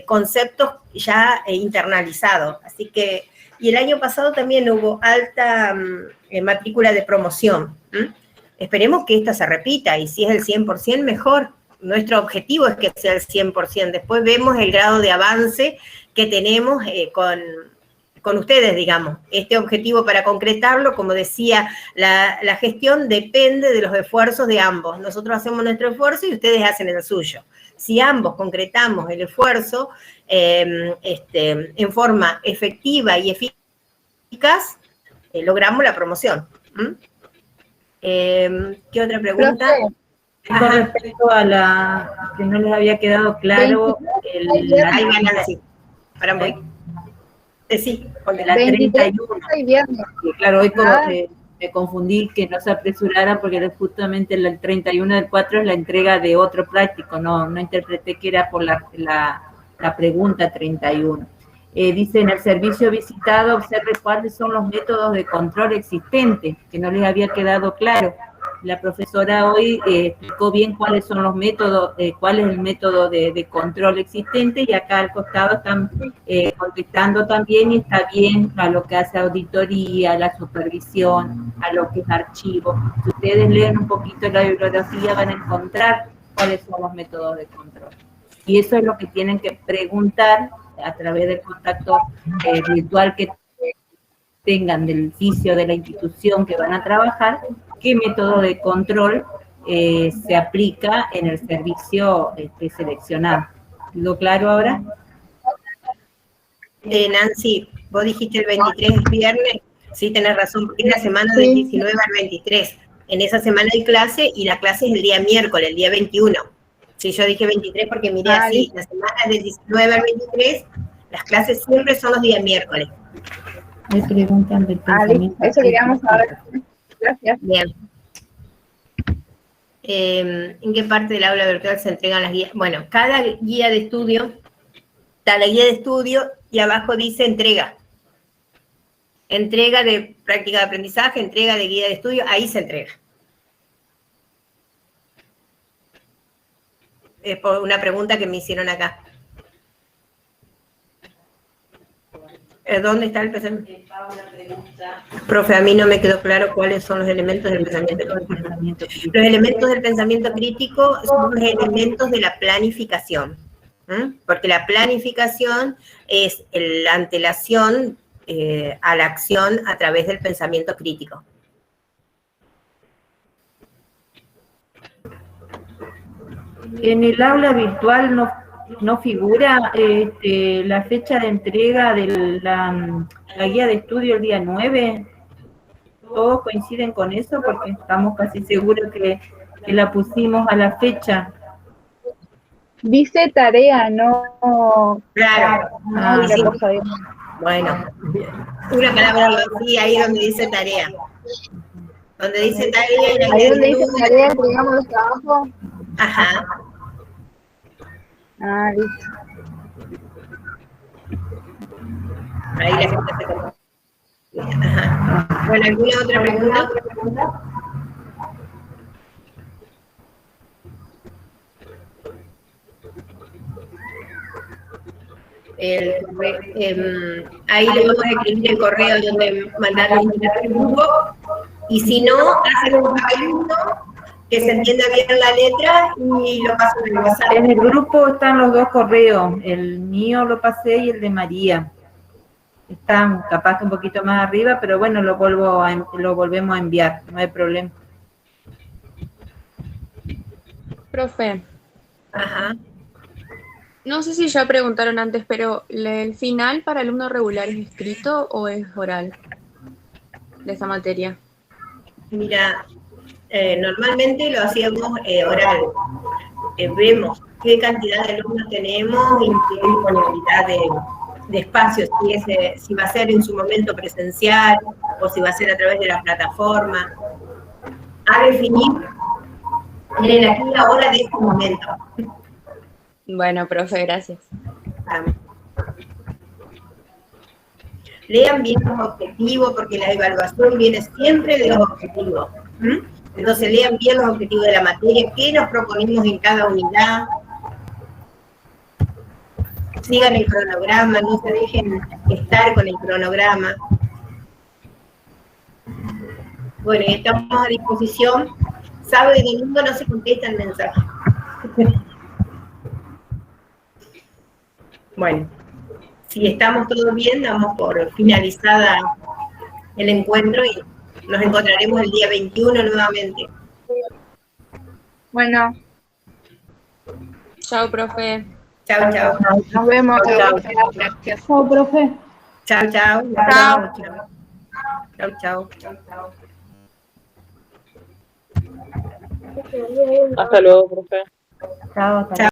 [SPEAKER 1] conceptos ya internalizados. Así que, y el año pasado también hubo alta matrícula de promoción. Esperemos que esta se repita, y si es el 100%, mejor. Nuestro objetivo es que sea el 100%. Después vemos el grado de avance que tenemos con ustedes, digamos. Este objetivo, para concretarlo, como decía, la gestión depende de los esfuerzos de ambos. Nosotros hacemos nuestro esfuerzo y ustedes hacen el suyo. Si ambos concretamos el esfuerzo en forma efectiva y eficaz, logramos la promoción. ¿Qué otra pregunta?
[SPEAKER 2] Con respecto a la que no les había quedado claro,
[SPEAKER 1] sí,
[SPEAKER 2] con la 31. Claro, hoy me confundí, que no se apresuraran porque justamente el 31 del 4 es la entrega de otro práctico, no interpreté que era por la pregunta 31. Dice, en el servicio visitado, observe cuáles son los métodos de control existentes, que no les había quedado claro. La profesora hoy explicó bien cuáles son los métodos, cuál es el método de control existente, y acá al costado están contestando también, y está bien a lo que hace auditoría, la supervisión, a lo que es archivo. Si ustedes leen un poquito la bibliografía, van a encontrar cuáles son los métodos de control. Y eso es lo que tienen que preguntar a través del contacto virtual que tengan del fisio de la institución que van a trabajar, qué método de control se aplica en el servicio seleccionado. ¿Quedó claro ahora?
[SPEAKER 1] Nancy, vos dijiste el 23 es viernes, sí, tenés razón, porque es la semana del 19 al 23. En esa semana hay clase y la clase es el día miércoles, el día 21. Sí, yo dije 23 porque miré así, la semana del 19 al 23, las clases siempre son los días miércoles.
[SPEAKER 2] Me preguntan del pensamiento.
[SPEAKER 5] Eso queríamos saber. Gracias.
[SPEAKER 1] Bien. ¿En qué parte del aula virtual se entregan las guías? Bueno, cada guía de estudio, está la guía de estudio y abajo dice entrega. Entrega de práctica de aprendizaje, entrega de guía de estudio, ahí se entrega. Es por una pregunta que me hicieron acá. ¿Dónde está el pensamiento? Profe, a mí no me quedó claro cuáles son los elementos del pensamiento crítico. Los elementos del pensamiento crítico son los elementos de la planificación. Porque la planificación es la antelación a la acción a través del pensamiento crítico.
[SPEAKER 2] En el aula virtual no figura la fecha de entrega de la guía de estudio el día 9. ¿Todos coinciden con eso? Porque estamos casi seguros que la pusimos a la fecha.
[SPEAKER 5] Dice tarea, no...
[SPEAKER 1] Claro.
[SPEAKER 5] No,
[SPEAKER 1] Sí.
[SPEAKER 5] Bueno,
[SPEAKER 1] Una palabra así, ahí donde dice tarea. Donde dice tarea...
[SPEAKER 5] ahí donde dice tarea, entregamos los trabajos.
[SPEAKER 1] Ajá.
[SPEAKER 5] Ah, listo.
[SPEAKER 1] Ahí la gente se conoce. Ajá. Bueno, ¿alguna otra pregunta? Ahí le vamos a escribir el correo donde mandarle el grupo, y si no, hacen un papelito que se entienda bien la letra y lo pasan en WhatsApp.
[SPEAKER 2] En el grupo están los dos correos, el mío lo pasé y el de María. Están capaz que un poquito más arriba, pero bueno, lo volvemos a enviar, no hay problema.
[SPEAKER 3] Profe.
[SPEAKER 1] Ajá.
[SPEAKER 3] No sé si ya preguntaron antes, pero ¿el final para alumnos regulares es escrito o es oral de esa materia?
[SPEAKER 1] Mira, normalmente lo hacíamos oral. Vemos qué cantidad de alumnos tenemos y qué disponibilidad de espacios, si va a ser en su momento presencial o si va a ser a través de la plataforma. A definir en el aquí y ahora de este momento.
[SPEAKER 3] Bueno, profe, gracias.
[SPEAKER 1] Lean bien los objetivos, porque la evaluación viene siempre de los objetivos. Entonces lean bien los objetivos de la materia, qué nos proponemos en cada unidad. Sigan el cronograma, no se dejen estar con el cronograma. Bueno, estamos a disposición. Sábado y domingo no se contestan mensajes. Bueno, si estamos todos bien, damos por finalizada el encuentro y nos encontraremos el día 21 nuevamente.
[SPEAKER 5] Bueno.
[SPEAKER 3] Chao, profe.
[SPEAKER 1] Chao, chao.
[SPEAKER 5] Nos vemos.
[SPEAKER 1] Chao,
[SPEAKER 4] Gracias.
[SPEAKER 5] Chao, profe.
[SPEAKER 1] chao. Chao.
[SPEAKER 5] Chao.
[SPEAKER 1] Chao, chao.
[SPEAKER 6] Hasta luego, profe.
[SPEAKER 2] Chao,
[SPEAKER 1] Chao.